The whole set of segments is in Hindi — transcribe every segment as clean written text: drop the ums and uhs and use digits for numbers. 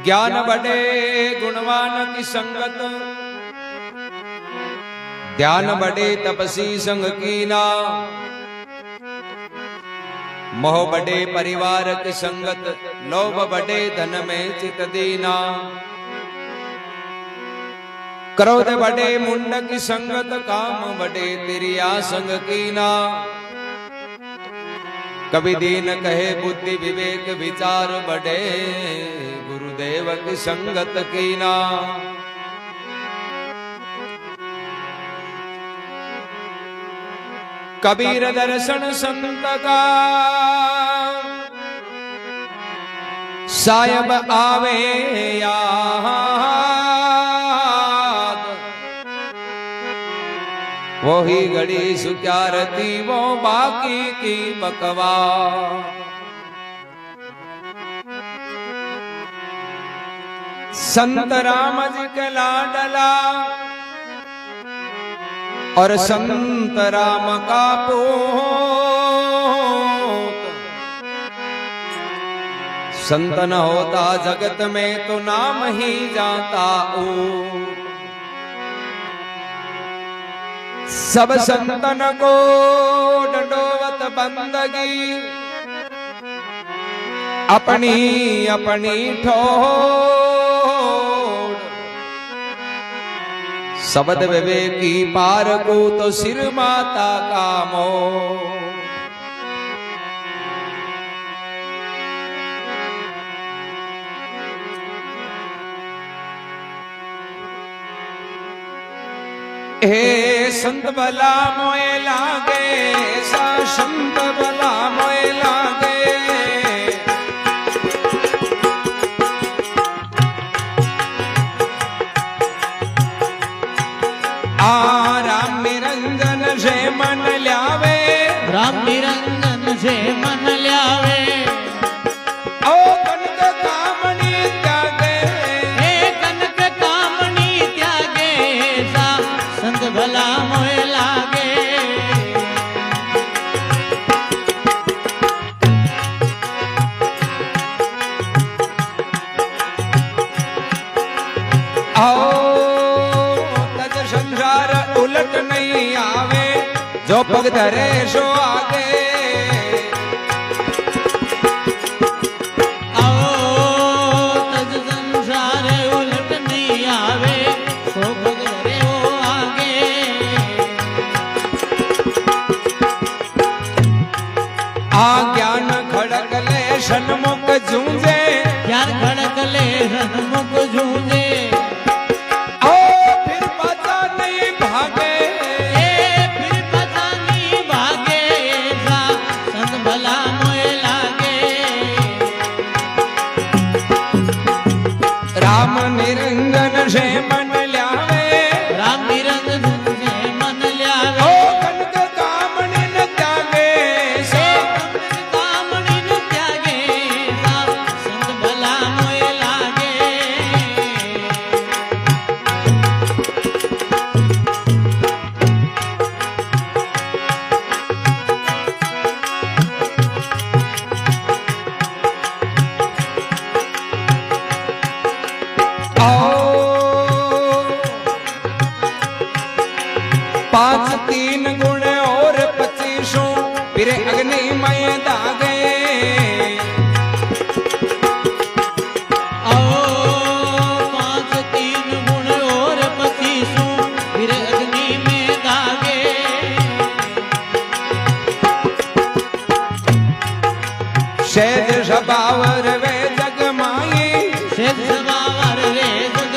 ज्ञान बढ़े गुणवान की संगत, ध्यान बढ़े तपसी संग कीना, मोह बढ़े परिवार की संगत, लोभ बढ़े धन में चित दीना, क्रोध बढ़े मुंड की संगत, काम बढ़े तिरिया संग कीना, कभी दीन कहे बुद्धि विवेक विचार बढ़े, गुरुदेव की संगत कीना। कबीर दर्शन संत का सायब आवे याद, वो ही घड़ी सुचारती वो बाकी की बकवा। संत राम जी के लाडला और संत राम का पूत, संत न होता जगत में तो नाम ही जाता ऊट। सब संतन को दंडोवत बंदगी, अपनी अपनी ठोर, शब्द विवेकी पार को तो सिर माता का मोह। हे संत भला मोए लागे, सा संत भला मोए लागे, राम निरंजन से मन ल्यावे, राम निरंजन से मन ल्यावे, ओ कनक कामनी त्यागे, हे कनक कामनी त्यागे, सा संत भला मोए लागे। आओ तज संसार उलट नहीं आवे, जो पग धरे सो आगे। आओ तज संसार उलट नहीं आवे, सो पग धरे वो आगे। आ ज्ञान खड़क ले सन्मुख जूझे, ज्ञान खड़क ले सन्मुख जूझे, राम निरंजन से मन ल्यावे, राम निरंजन से मन ल्यावे, ओ कनक कामनी न त्यागे, से कनक कामनी न त्यागे, संत भला मोए लागे। पांच तीन गुण और 25 फिर अग्नि में दागे, आओ पांच तीन गुण और 25 फिर अग्नि में दागे। सहज स्वभाव वे जग माई, सहज स्वभाव रे जग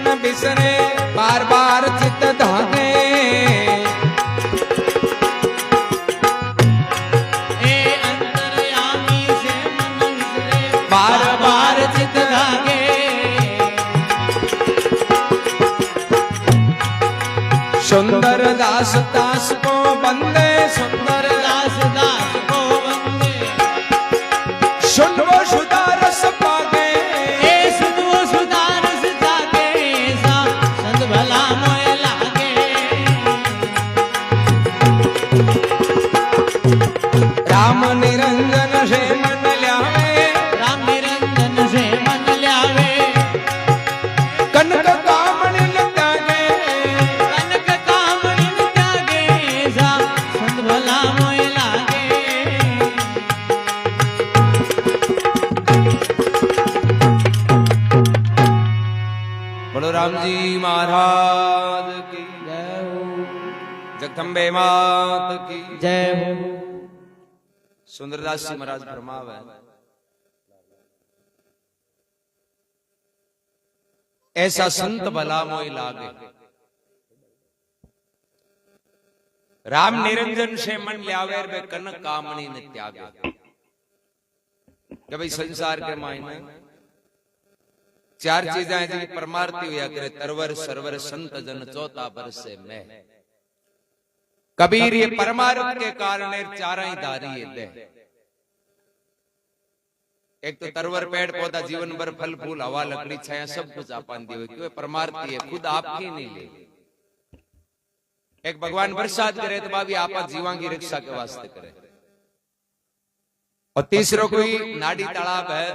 न बिसरे बार बार चित धागे ए अंतर्यामी से मन विसरे बार बार चित धागे सुंदर दास दास को बंदे सुंदर दास दास को वंदे सुनवो सुदारस पागे ए सुनवो सुदारस जागे सा संत भला मोय लागे राम निरंजन से मन ल्यावे राम निरंजन से मन ल्यावे कनक कामणि न त्यागे कनक कामणि न त्यागे सा संत भला मोय लागे बोलो राम जी महाराज की जय हो जगदम्बे मात की जय हो सुंदरदास जी महाराज फरमावे ऐसा संत भला मोय लागे राम निरंजन से मन ल्यावेर बे कनक कामणी ने त्यागे कि भाई संसार के मायने चार चीजें हैं जिनकी परमार्थी हुआ करे तरवर सरवर संत जन चौथा बरसे में कबीर ये परमार्थ के कारण चारा ही धारी है दे एक तो तरवर पेड़ पौधा जीवन भर फल फूल हवा लकड़ी छाया सब कुछ आपान दी हुई क्यों परमार्थी है खुद आपकी नहीं ले एक भगवान बरसात करे तो भाभी आपा जीवा की रक्षा के वास्ते करे और तीसरो कोई नाड़ी तालाब है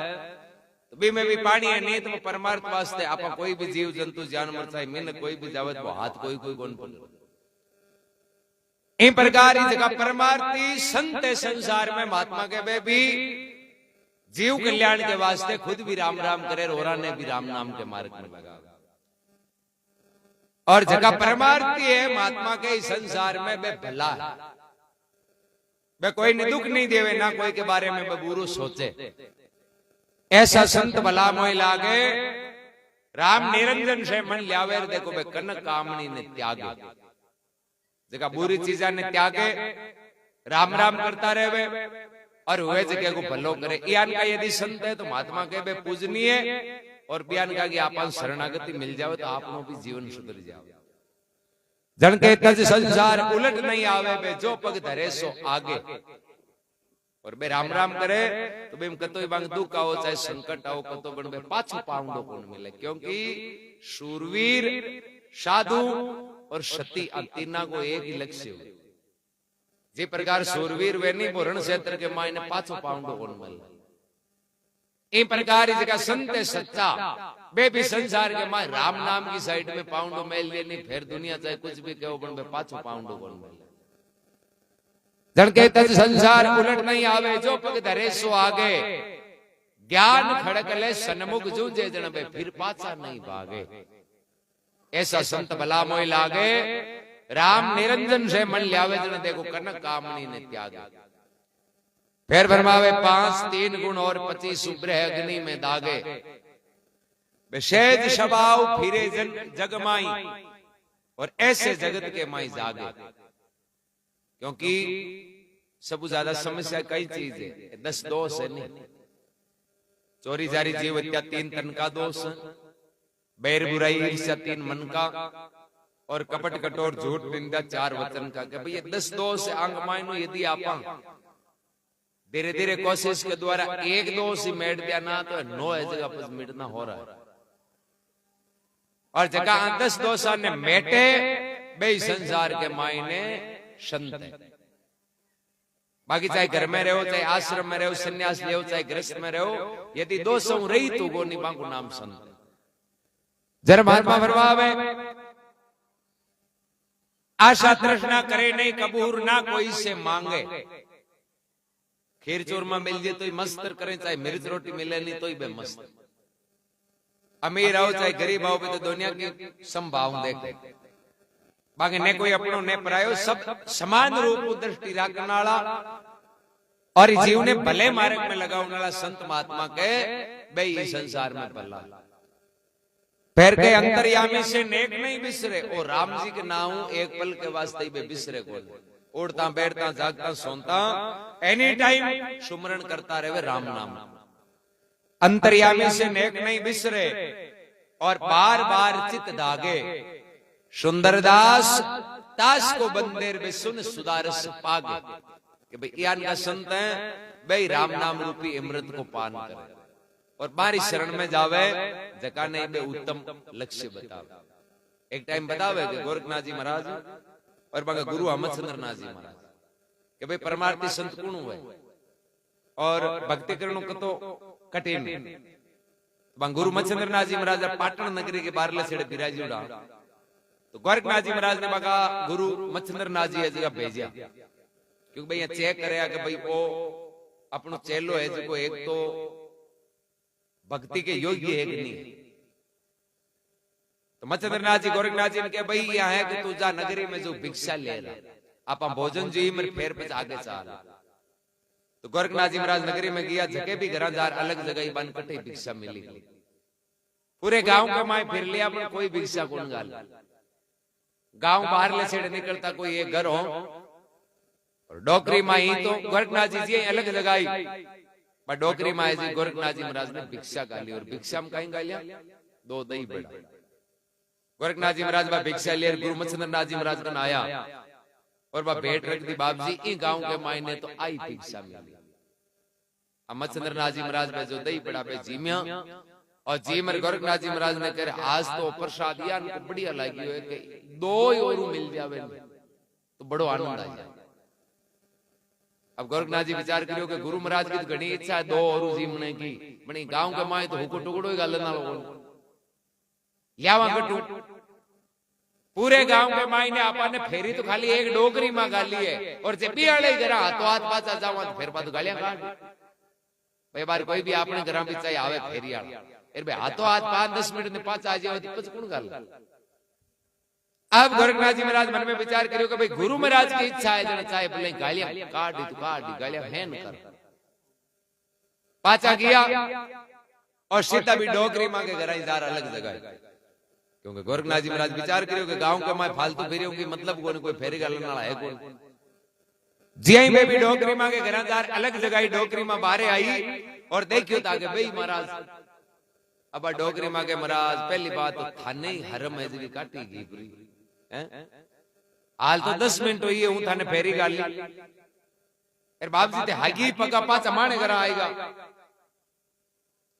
तो भी में भी पानी है नहीं तो परमार्थ वास्ते आपा कोई भी जीव जंतु जानवर चाहे मिन कोई भी जावत वो हाथ कोई कोई कौन पकड़े इन प्रकार की जगह परमार्थी संत संसार में महात्मा के बे भी जीव कल्याण के वास्ते खुद भी राम राम करे रोरा ने भी राम नाम के मार्ग में लगा और जगह परमार्थी है महात्मा के इस संसार में बे भला है बे कोई ने दुख नहीं देवे ना कोई के बारे में बे बुरो सोचे ऐसा संत भला मोय लागे राम निरंजन से मन ल्यावे देखो बे कनक कामणी ने त्यागे जगह बुरी चीजा ने त्यागे राम राम करता रहे और हुए जगह को भलो करे यान का यदि संत है तो महात्मा के बे पूजनीय और बयान का कि आपन शरणागति मिल जावे तो आपनो भी जीवन सुधर जावे जन के तज संसार उलट नहीं आवे बे जो पग धरे सो आगे और बे राम राम करे तो बेम कतोई बांग दुख आओ चाहे संकट आओ कतो बन बे पाछो पाउंडो कोण मिले क्योंकि शूरवीर साधु और सती तीना को एक ही लक्ष्य हो जे प्रकार शूरवीर वे नहीं वो रण क्षेत्र के मायने पाछो पाउंडो कोण मिले इन प्रकार जगह संत सच्चा बे भी संसार के माय राम नाम की साइड में पाउंडो मेल लेनी फिर दुनिया चाहे कुछ भी कहो बन बे पाछो पाउंडो कोण मिले जन के तज संसार उलट नहीं आवे जो पग धरे सो आगे ज्ञान खड़क ले सन्मुख जूझे जन बे फिर पाछा नहीं भागे ऐसा संत भला मोय लागे राम निरंजन से मन ल्यावे जन देखो कनक कामणी ने त्यागे फिर फरमावे 5 3 गुण और 25 उब्र अग्नि में दागे विशेष स्वभाव फिरे जग माई और ऐसे जगत के माई जागे क्योंकि सबसे ज्यादा समस्या कई चीज है 10 दोष है नहीं चोरी जारी जीव हत्या 3 तन का दोष बैर बुराई ईर्ष्या 3 मन का और कपट कटोर झूठ निंदा 4 वचन का कि भाई ये 10 दोष आंग मायनो यदि आपा धीरे धीरे कोशिश के द्वारा एक दोष ही मेट दिया ना तो 9 जगह पर मिटना हो रहा है और जगह 10 दोषा ने मेटे बे संसार के मायने संत है बाकी चाहे घर में रहो चाहे आश्रम में रहो सन्यास ले चाहे गृहस्थ में रहो यदि दोषों रही तो गो निभा को नाम संत जर महात्मा फरमावे आशा तृष्णा करे नहीं कबूर ना कोई से मांगे खीर चूरमा मिल जाए तो ही मस्त करें चाहे मिर्च रोटी मिले नहीं तो ही बे मस्त अमीर आओ चाहे गरीब आओ भी तो दुनिया की संभाव देखे बाकी ने कोई अपनो ने परायो सब समान रूप दृष्टि रखने वाला और जीव ने भले मार्ग में लगाने वाला संत महात्मा के बे इस संसार में भला फिर के अंतर्यामी से नेक नहीं बिसरे, और राम जी के नाम एक पल के वास्ते ही बिसरे को, उड़ता बैठता जागता सोता एनी टाइम सुमरण करता रहे राम नाम। अंतर्यामी से नेक नहीं बिसरे और बार बार चित दागे, सुंदरदास दास को बंदेर में सुन सुदारस पागे, कि भाई यान का संत है भाई राम नाम रूपी अमृत को पान करे और बारी शरण में जावे, जका नहीं बे उत्तम लक्ष्य बतावे। एक टाइम बतावे कि गोरखनाथ जी महाराज और बागा गुरु अहमदचंद्र नाथ जी महाराज कि भाई परमार्थी संत कौन हुए और भक्ति करणों को तो कठिन। गुरु मच्छंद्र नाथ जी महाराज पाटन नगरी के बारले छेड़े बिराजी उड़ा, तो गोरखनाथ जी महाराज ने बागा गुरु मच्छंद्र नाथ जी जगह भेजा, क्योंकि भाई चेक करे कि भाई वो अपनो चेलो है जो एक तो भक्ति के योग्य है कि नहीं। तो मच्छंद्र नाथ जी गोरखनाथ जी ने कहा भाई यहाँ है कि तू जा नगरी में जो भिक्षा ले रहा, आप भोजन जी मेरे फेर पे आगे चल। तो गोरखनाथ जी महाराज नगरी में गया, जगह भी घर जार अलग जगह बन कटे भिक्षा मिली, पूरे गांव का माए फिर लिया पर कोई भिक्षा कौन गाल। गांव बाहर ले छेड़े निकलता कोई एक घर हो और डोकरी माई, तो गोरखनाथ जी अलग जगह पर डोकरी माई जी गोरखनाथ जी महाराज ने भिक्षा गाली, और भिक्षा में कहीं गालिया दो दही बड़ा। गोरखनाथ जी महाराज बा भिक्षा ले गुरु मच्छंद्र नाथ जी महाराज का आया और बा भेंट रख दी, बाप जी इन गांव के मायने तो आई भिक्षा मिली। अब मच्छंद्र नाथ जी महाराज में जो दही बड़ा पे जीमिया और जीमर गोरखनाथ जी महाराज ने कह आज तो प्रसाद या बढ़िया लगी हो कि दो ही और मिल जावे तो बड़ो आनंद आ जाए। अब गोरखनाथ जी विचार करियो कि गुरु महाराज की तो घनी इच्छा है दो और जीमने की, बनी गांव के माए तो हुको टुकड़ो ही गाल ना लियावा कटू। पूरे गांव के माई ने आपने फेरी तो खाली एक डोकरी मां गाली है, और जब भी आड़े जरा हाथों हाथ पाचा जावा तो फिर बात गालियां काट। भाई बार कोई भी आपने घर में चाहे आवे फेरी आड़ा, फिर भाई हाथों हाथ 5-10 मिनट में पाचा आ जाए तो कुछ कौन गाल। अब गोरखनाथ जी महाराज मन में विचार करियो कि भाई गुरु महाराज की इच्छा है जना चाहे भले गालियां काट दी तो काट दी, गालियां हैन कर। पाचा गया और सीता भी डोकरी मां के घर जार अलग जगह, क्योंकि गोरखनाथ जी महाराज विचार करियो कि गांव के मां फालतू फेरियों की मतलब कोई फेरी गालने वाला है कौन। जियाई में भी डोकरी मां के घर जार अलग जगह डोकरी मां बाहर आई और देखियो ताकि भाई महाराज अब डोकरी मां के महाराज पहली बात तो थाने ही हरम है जी काटी गई पूरी हाल तो 10 मिनट हुई है हूं थाने फेरी गाली, फिर बाप जी ते हागी पका पाचा माने घर आएगा।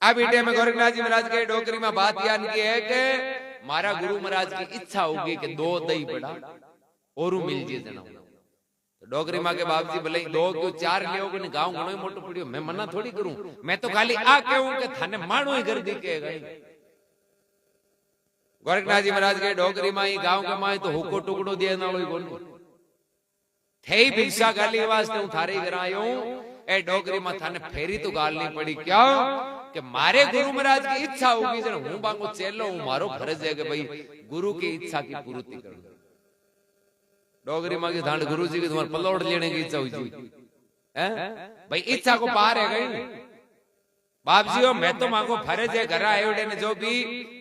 अब इटे में गोरखनाथ जी महाराज के डोकरी में बात याद की है कि मारा गुरु महाराज की इच्छा होगी कि दो दही बड़ा और मिल जे जना। तो डोकरी मां के बाप जी भले 2 क्यों 4 लियो कि गांव घणो मोटो पड़ियो, मैं मना थोड़ी करूं, मैं तो खाली आ कहूं कि थाने माणो ही कर दी के गई। गोरखनाथ जी महाराज के डोकरी माई गांव के माई तो हुको टुकड़ो दिए ना कोई कोन थे भिक्षा गाली वास्ते हूं थारे घर आयो ए डोकरी मां थाने फेरी तो गालनी पड़ी, क्या कि मारे गुरु महाराज की इच्छा होगी जन हूं बांगो चेलो हूं, मारो फर्ज है कि भाई गुरु की इच्छा की पूर्ति करूं। डोकरी मां की धांड गुरु जी की तुम्हारे पलोड़ लेने की इच्छा हुई थी भाई, इच्छा को पार है गई। बाप जी हो मैं तो मांगो फर्ज है घर आयोडे ने जो भी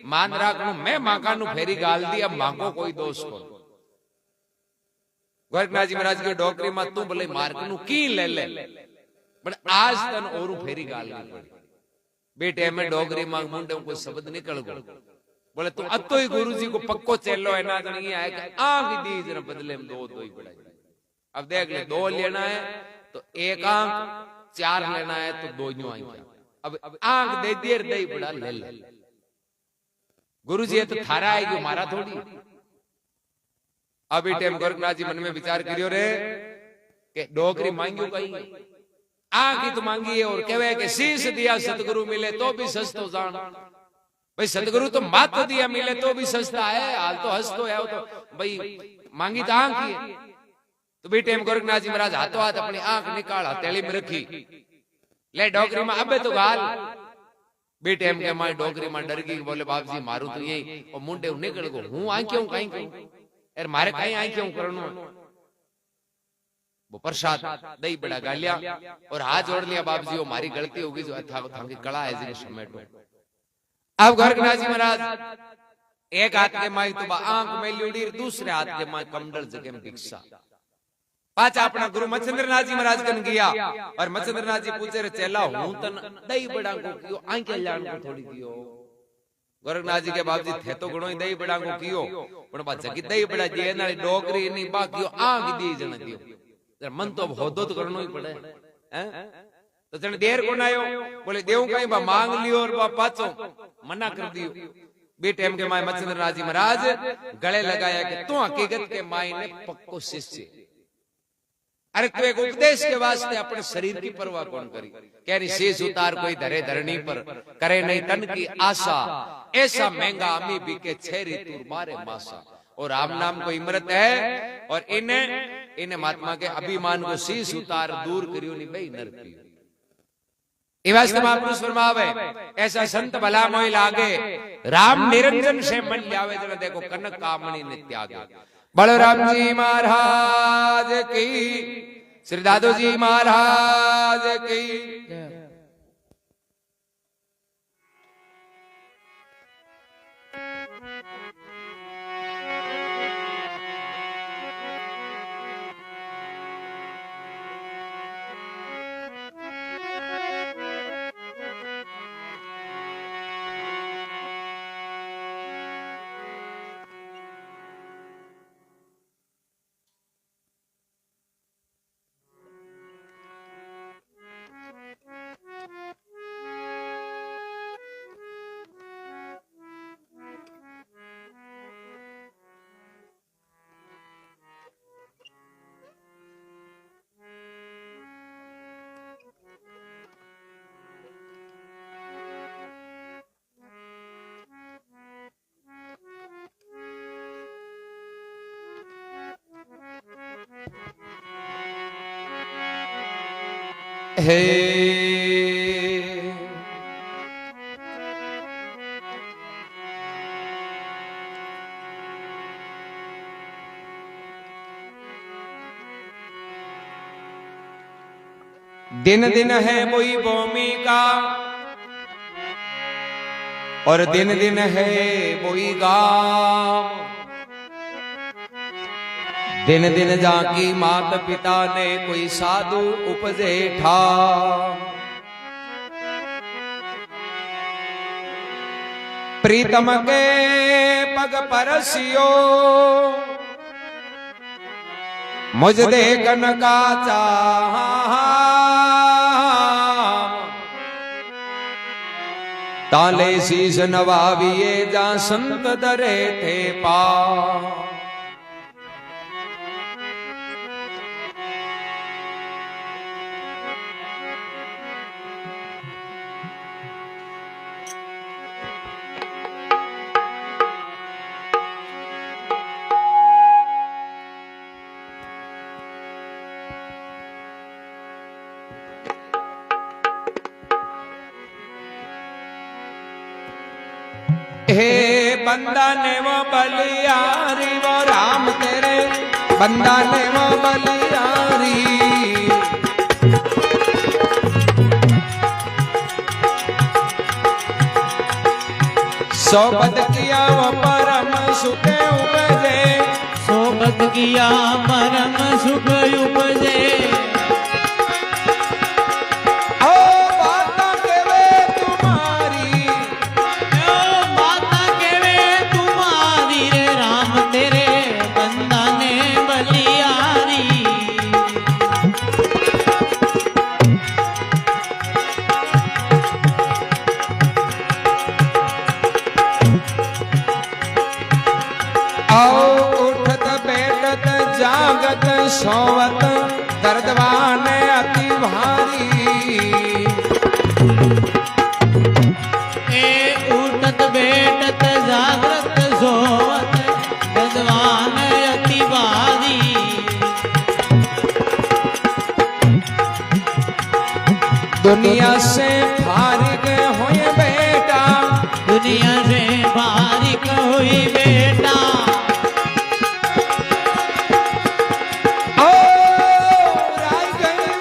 मान राखू मैं मांगा नु फेरी गाल दी, अब मांगो कोई दोष को। गोरखनाथ जी महाराज के डोकरी में तू भले मार्ग नु की ले ले बट आज तन और फेरी गाल दी पड़ी। बेटे में डोगरी मांग मुंडे को शब्द निकल गो बोले तू अतो ही गुरु जी को पक्को चेलो है ना नहीं है कि आंख दी जरा बदले में दो ही बढ़ाई। अब देख ले 2 लेना है तो 1 आंख, 4 लेना है तो 2 यूं आएंगे। अब आंख दे देर दही बड़ा ले ले गुरु जी तो थारा आएगी मारा थोड़ी। अभी टाइम गोरखनाथ जी मन में विचार करियो रे कि डोकरी मांगियो कहीं आंख ही तो मांगी है और कहवे कि शीश दिया सतगुरु मिले तो भी सस्तो जान। भाई सतगुरु तो मात दिया मिले तो भी सस्ता है, हाल तो हंसतो है तो भाई मांगी तो आंख ही है। तो भी टाइम गोरखनाथ जी महाराज हाथों हाथ अपनी आंख निकाल हथेली में रखी ले डोकरी में अबे तो गाल। बे टाइम के मां डोकरी में डर गई, बोले बाप जी मारू तो यही और मुंडे निकल गो हूं आ क्यों कहीं क्यों यार मारे कहीं आ क्यों करनो। वो प्रसाद दही बड़ा गालिया और हाथ जोड़ लिया बाप जी वो मारी गलती होगी जो था की कला है जी समेटो। अब गोरखनाथ जी महाराज एक हाथ के माई तो आंख में ल्यूडी, दूसरे हाथ के माई कमंडल जगह में भिक्षा। पाचा अपना गुरु मच्छिंद्रनाथ जी महाराज कन गया और मच्छिंद्रनाथ जी पूछे रे चेला हूं तन दही बड़ा को कियो आंखे लान को थोड़ी दियो। गोरखनाथ जी के बाबूजी थे तो घणो दही बड़ा को कियो पण बा जगी दही बड़ा जे नाली डोकरी नी बाकियो आंख दी जण दियो। जरा मन तो होदो तो करनो ही पड़े हैं। तो जण देर कोन आयो बोले देव कई बा मांग लियो और बा पाचो मना कर दियो। बे टाइम के माय मच्छिंद्रनाथ जी महाराज गले लगाया कि तू हकीकत के माई ने पक्को शिष्य। अरे तू एक उपदेश के वास्ते अपने शरीर की परवाह कौन करी। कह रही शेष उतार कोई धरे धरनी पर करे नहीं तन की आशा, ऐसा महंगा अमी बिके 6 ऋतु मारे मासा। और राम नाम को इमरत है और इन्हें महात्मा के अभिमान को शीश उतार दूर करियो नहीं भाई नर पियो। वास्ते महापुरुष फरमावे ऐसा संत भला मोहि लागे, राम निरंजन से मन लावे। जरा देखो कनक कामणी ने त्यागे। बलराम जी महाराज की, श्री दादू जी महाराज की। हे दिन दिन है वही भूमि का और दिन दिन है वही गांव। दिन दिन जाकी मात पिता ने कोई साधु उपजे ठा। प्रीतम के पग परसियो मुझ देखन का चाह। ताले शीश नवाविए जा संत दरे थे पा। हे बंदा ने वो बलियारी वो राम तेरे बंदा ने वो बलियारी। सोबत किया वो परम सुख उपजे। सोबत किया परम सुख उपजे। सोवत दर्दवान अति भारी। ए उठत बैठत जागृत सोवत दर्दवान अति भारी। दुनिया से फारिग हुए बेटा। दुनिया से फारिग हुई बेटा। राय गई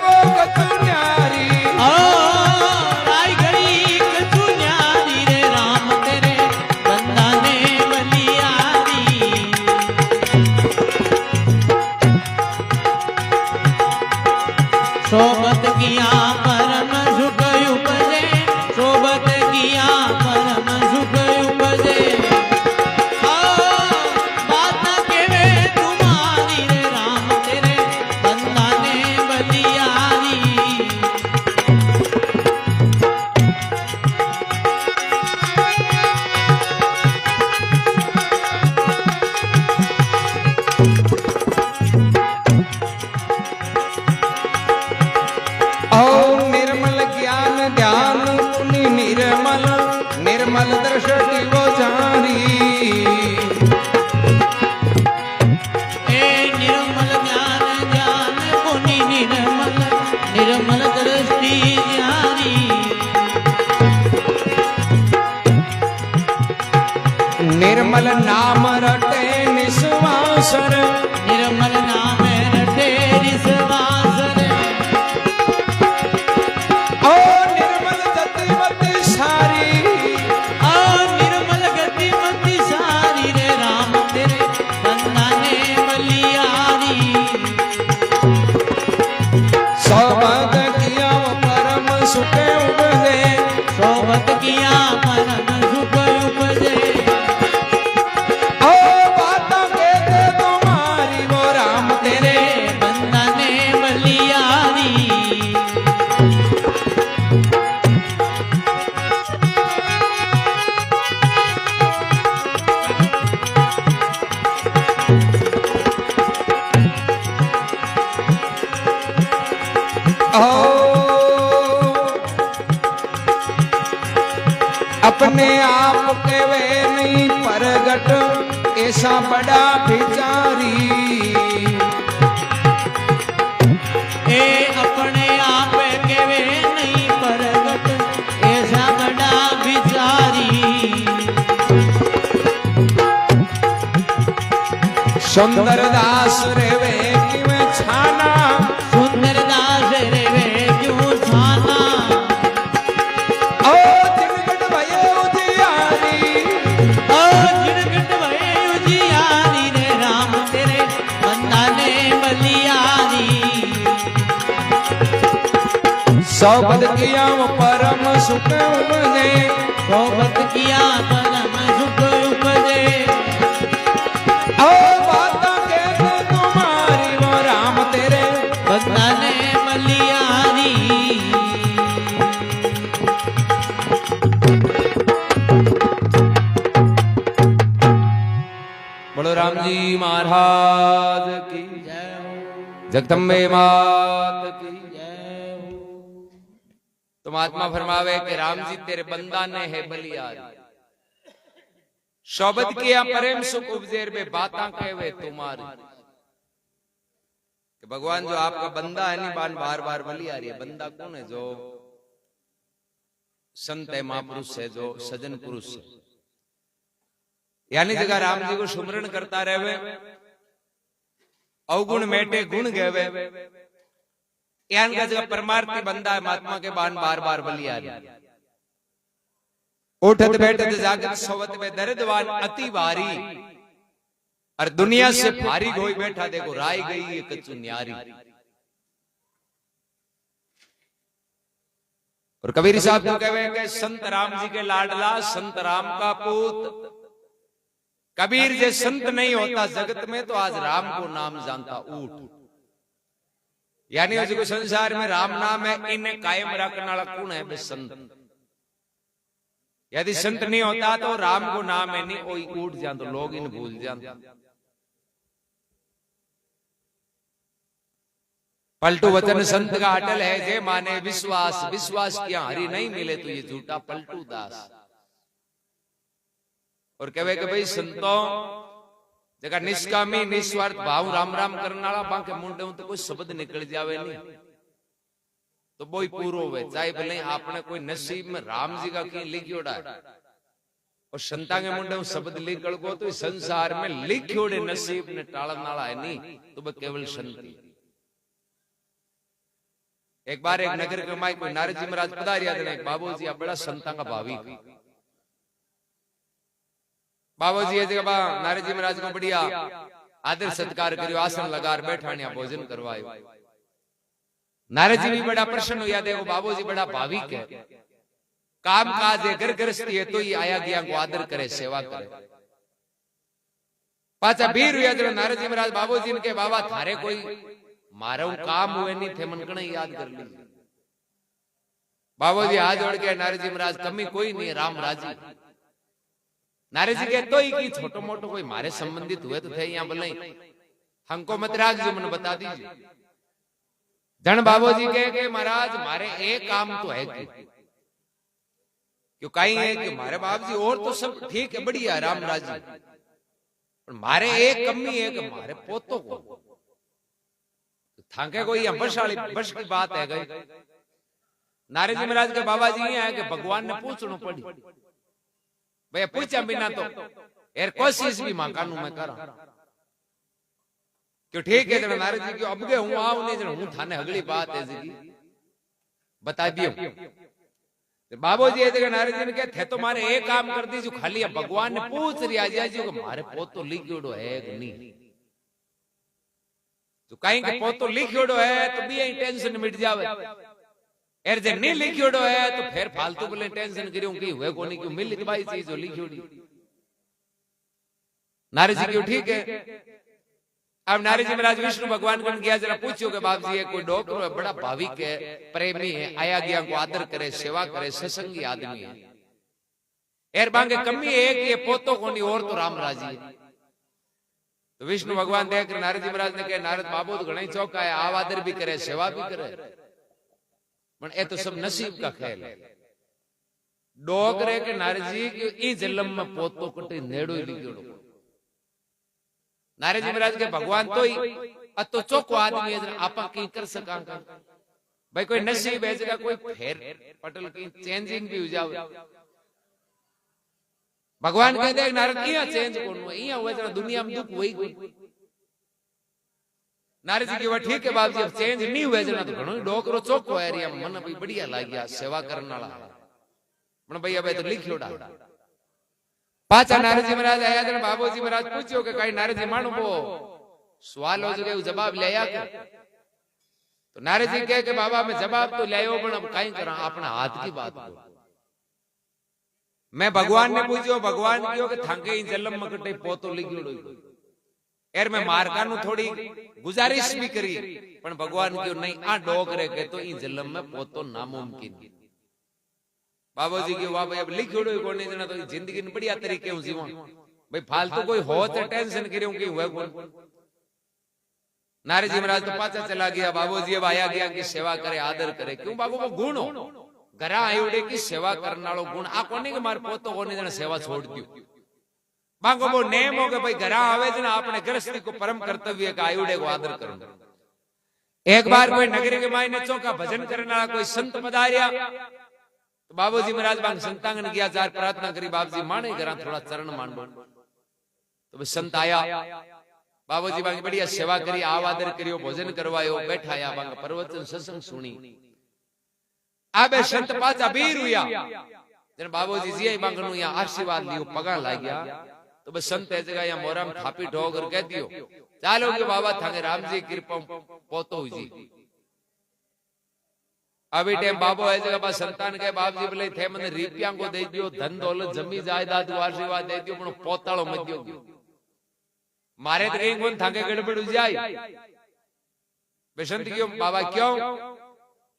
अवसर निर्मल नाम रटे निस्वास रे ओ निर्मल गतिमति सारी आ निर्मल गतिमति सारी रे राम तेरे बंदा ने बलियारी सोबत किया परम सुख उपजे सोबत किया परम सुख उपजे ओ बातों कहते तुम्हारी वो राम तेरे बंदा ने बलियारी अपने आप के वे नहीं प्रगट ऐसा बड़ा भिचारी ए अपने आप के वे नहीं प्रगट ऐसा बड़ा बिचारी सुंदर दास रे वे कि मैं छाना सुंदर दास रे वे क्यों छाना ओ जिनगट भये उजियारी ओ जिनगट भये उजियारी रे राम तेरे बंदा ने बलियारी सोबत किया वो परम सुख उपजे सोबत किया परम सुख उपजे ओ बातों कहते तुम्हारी वो राम तेरे बंदा ने बलियारी बोलो राम जी महाराज की जय हो जगदम्बे मात की जय हो तो महात्मा फरमावे कि राम जी तेरे बंदा ने है बलियारी शोबत किया प्रेम सुख उपजेर में बाता कहवे तुम्हारी कि भगवान जो आपका बंदा है नहीं बार बार बार बलियारी है बंदा कौन है जो संत है महापुरुष है जो सजन पुरुष है यानी जगह राम जी को सुमरण करता रहे अवगुण मेटे गुण गवे यान का जगह परमार्थी बंदा है महात्मा के बान बार बार बलियारी उठत बैठत जागत सोवत में दर्दवान अति भारी और दुनिया से भारी गोई बैठा देखो राय गई ये कच्चू न्यारी और कबीर साहब तो कहे कि संत राम जी के लाडला संत राम का पूत कबीर जे संत नहीं होता जगत में तो आज राम को नाम जानता ऊठ यानी उसको संसार में राम नाम है इन्हें कायम रखने वाला कौन है बे संत यदि संत नहीं होता तो राम को नाम है नहीं कोई उठ जान तो लोग इन भूल जान पलटू वचन संत का अटल है जे माने विश्वास विश्वास किया हरि नहीं मिले तो ये झूठा पलटू दास और कहे कि भाई संतों जगह निष्कामी निस्वार्थ भाव राम राम करने वाला बांके मुंडे तो कोई शब्द निकल जावे नहीं तो वो ही पूरो हुए चाहे भले आपने कोई नसीब में राम जी का कहीं लिखियोड़ा है और संता के मुंडे शब्द लिखल को तो संसार में लिखियोड़े नसीब ने टालन नाला है नहीं तो वह केवल संती एक बार एक नगर के माई कोई नारद जी महाराज पधारिया थे एक बाबू जी बड़ा संता का भावी बाबू जी नारद जी महाराज को बढ़िया आदर सत्कार करियो आसन लगा बैठानिया भोजन करवायो नारद जी भी बड़ा प्रसन्न हुआ देखो बाबू जी बड़ा भाविक है काम काज है घर गृहस्थी है तो ये आया गया को आदर करे सेवा करे पाचा भीर हुआ जब नारद जी महाराज बाबू जी ने बाबा थारे कोई मारो काम हुए नहीं थे मन कण याद कर लीजिए बाबू जी हाथ जोड़ के नारद जी महाराज कमी कोई नहीं राम राजी नारद जी के तो ही की छोटो मोटो कोई मारे संबंधित हुए तो थे यहाँ बोले हमको मत राज जो मन बता दीजिए जन बाबू जी के महाराज मारे एक काम तो है क्यों कहीं है कि मारे बाप जी और तो सब ठीक है बढ़िया राम राजी पर मारे एक कमी है कि मारे पोतों को थाके कोई बस की बात है गई नारद जी महाराज के बाबा जी है कि भगवान ने पूछना पड़ी भैया पूछा बिना तो यार कोशिश भी मां कानू में करा क्यों ठीक है जरा नारद जी क्यों अब गए हूं आऊ नहीं जरा हूं थाने अगली बात है जी बता दियो बाबू जी जगह नारद जी ने कहा थे तो मारे एक काम कर दीजो खाली भगवान ने पूछ रिया जी कि मारे पोतो लिखियोड़ो है कि नहीं तो कहीं के पोतो लिखियोड़ो है तो भी टेंशन मिट जावे एर जे नहीं लिखियोड़ो है तो फिर फालतू बोले टेंशन करियो कि हुए कोनी क्यों मिल भाई चीज लिखियोड़ी नारद जी क्यों ठीक है अब नारद जी महाराज विष्णु भगवान को गया जरा पूछो कि बाप जी कोई डॉक्टर है बड़ा भाविक है प्रेमी है आया गया को आदर करे सेवा करे सत्संगी आदमी है एर बांगे कमी है कि ये पोतो कोनी और तो राम राजी है तो विष्णु भगवान देख नारद जी महाराज ने कहा नारद बाबू तो घणा चौका है आव आदर भी करे सेवा भी करे पर ये तो सब नसीब का खेल है डोगरे के नारद जी की ई जन्म में पोतो कटे नेड़ो ही लिखियोड़ो नारद जी महाराज के भगवान तो ही तो चौको आदमी है आपा की कर सका भाई कोई नसीब है जगह कोई फेर पटल की चेंजिंग भी हो जावे भगवान कहते हैं नारद किया चेंज कोन इया हुए जरा दुनिया में दुख वही कोई नारद जी की वो ठीक है बाप जी अब चेंज नहीं हुए जना तो घणो डोकरो चौको है रिया मन भाई बढ़िया लाग्या सेवा करने वाला मन भैया भाई तो लिखियोड़ा पाचा नारद जी महाराज आया जरा बाबू जी महाराज पूछो कि कई नारद जी मानो वो सवाल हो जगे जवाब ले आया तो नारद जी कहे कि बाबा मैं जवाब तो ले आयो पण अब कई करा अपना हाथ की बात को मैं भगवान ने पूछो भगवान क्यों कि थांके जन्म में कटे पोतो लिखियोड़ो एर मैं मारका नु थोड़ी गुजारिश भी करी पण भगवान क्यों नहीं आ डोगरे के तो ई जन्म में पोतो नामुमकिन बाबू जी की वाह भाई अब लिखियोड़ो कोनी जना तो जिंदगी ने बढ़िया तरीके हूं जीवा भाई फालतू कोई हो तो टेंशन करियो कि हुए कोन नारद जी महाराज तो पाछा चला गया बाबू जी अब आया गया की सेवा करे आदर करे क्यों बाबू वो गुण हो घरा आयोड़े की सेवा करने वालो गुण आ कोनी के मार पोतो कोनी जना सेवा छोड़ दियो बागो वो नेम हो के भाई घरा आवे जना अपने गृहस्थी को परम कर्तव्य का आयोड़े को आदर करो एक बार कोई नगरी के मायने चौका भजन करने वाला कोई संत पधारिया तो बाबूजी महाराज बांग संतांगन किया चार प्रार्थना करी बाप जी माने करा थोड़ा चरण मान तो संत आया बाबूजी बांग बढ़िया सेवा करी आवादर करियो भोजन करवायो बैठाया बांग प्रवचन सत्संग सुनी आबे संत पाचा बीर हुआ जन बाबूजी जी बांग नु यहां आशीर्वाद लियो पगा लाग गया तो बस संत ए जगह यहां मोराम थापी ठोकर कह दियो चालो के बाबा थाके राम जी कृपा पोतो जी अभी टाइम बाबू है जगह बस संतान के बाप जी बोले थे मैंने रुपया को दे दियो धन दौलत जमी जायदाद आशीर्वाद दे दियो पण पोताळो मत दियो मारे तो कहीं कोन थाके गड़बड़ हो जाए बेसंत क्यों बाबा क्यों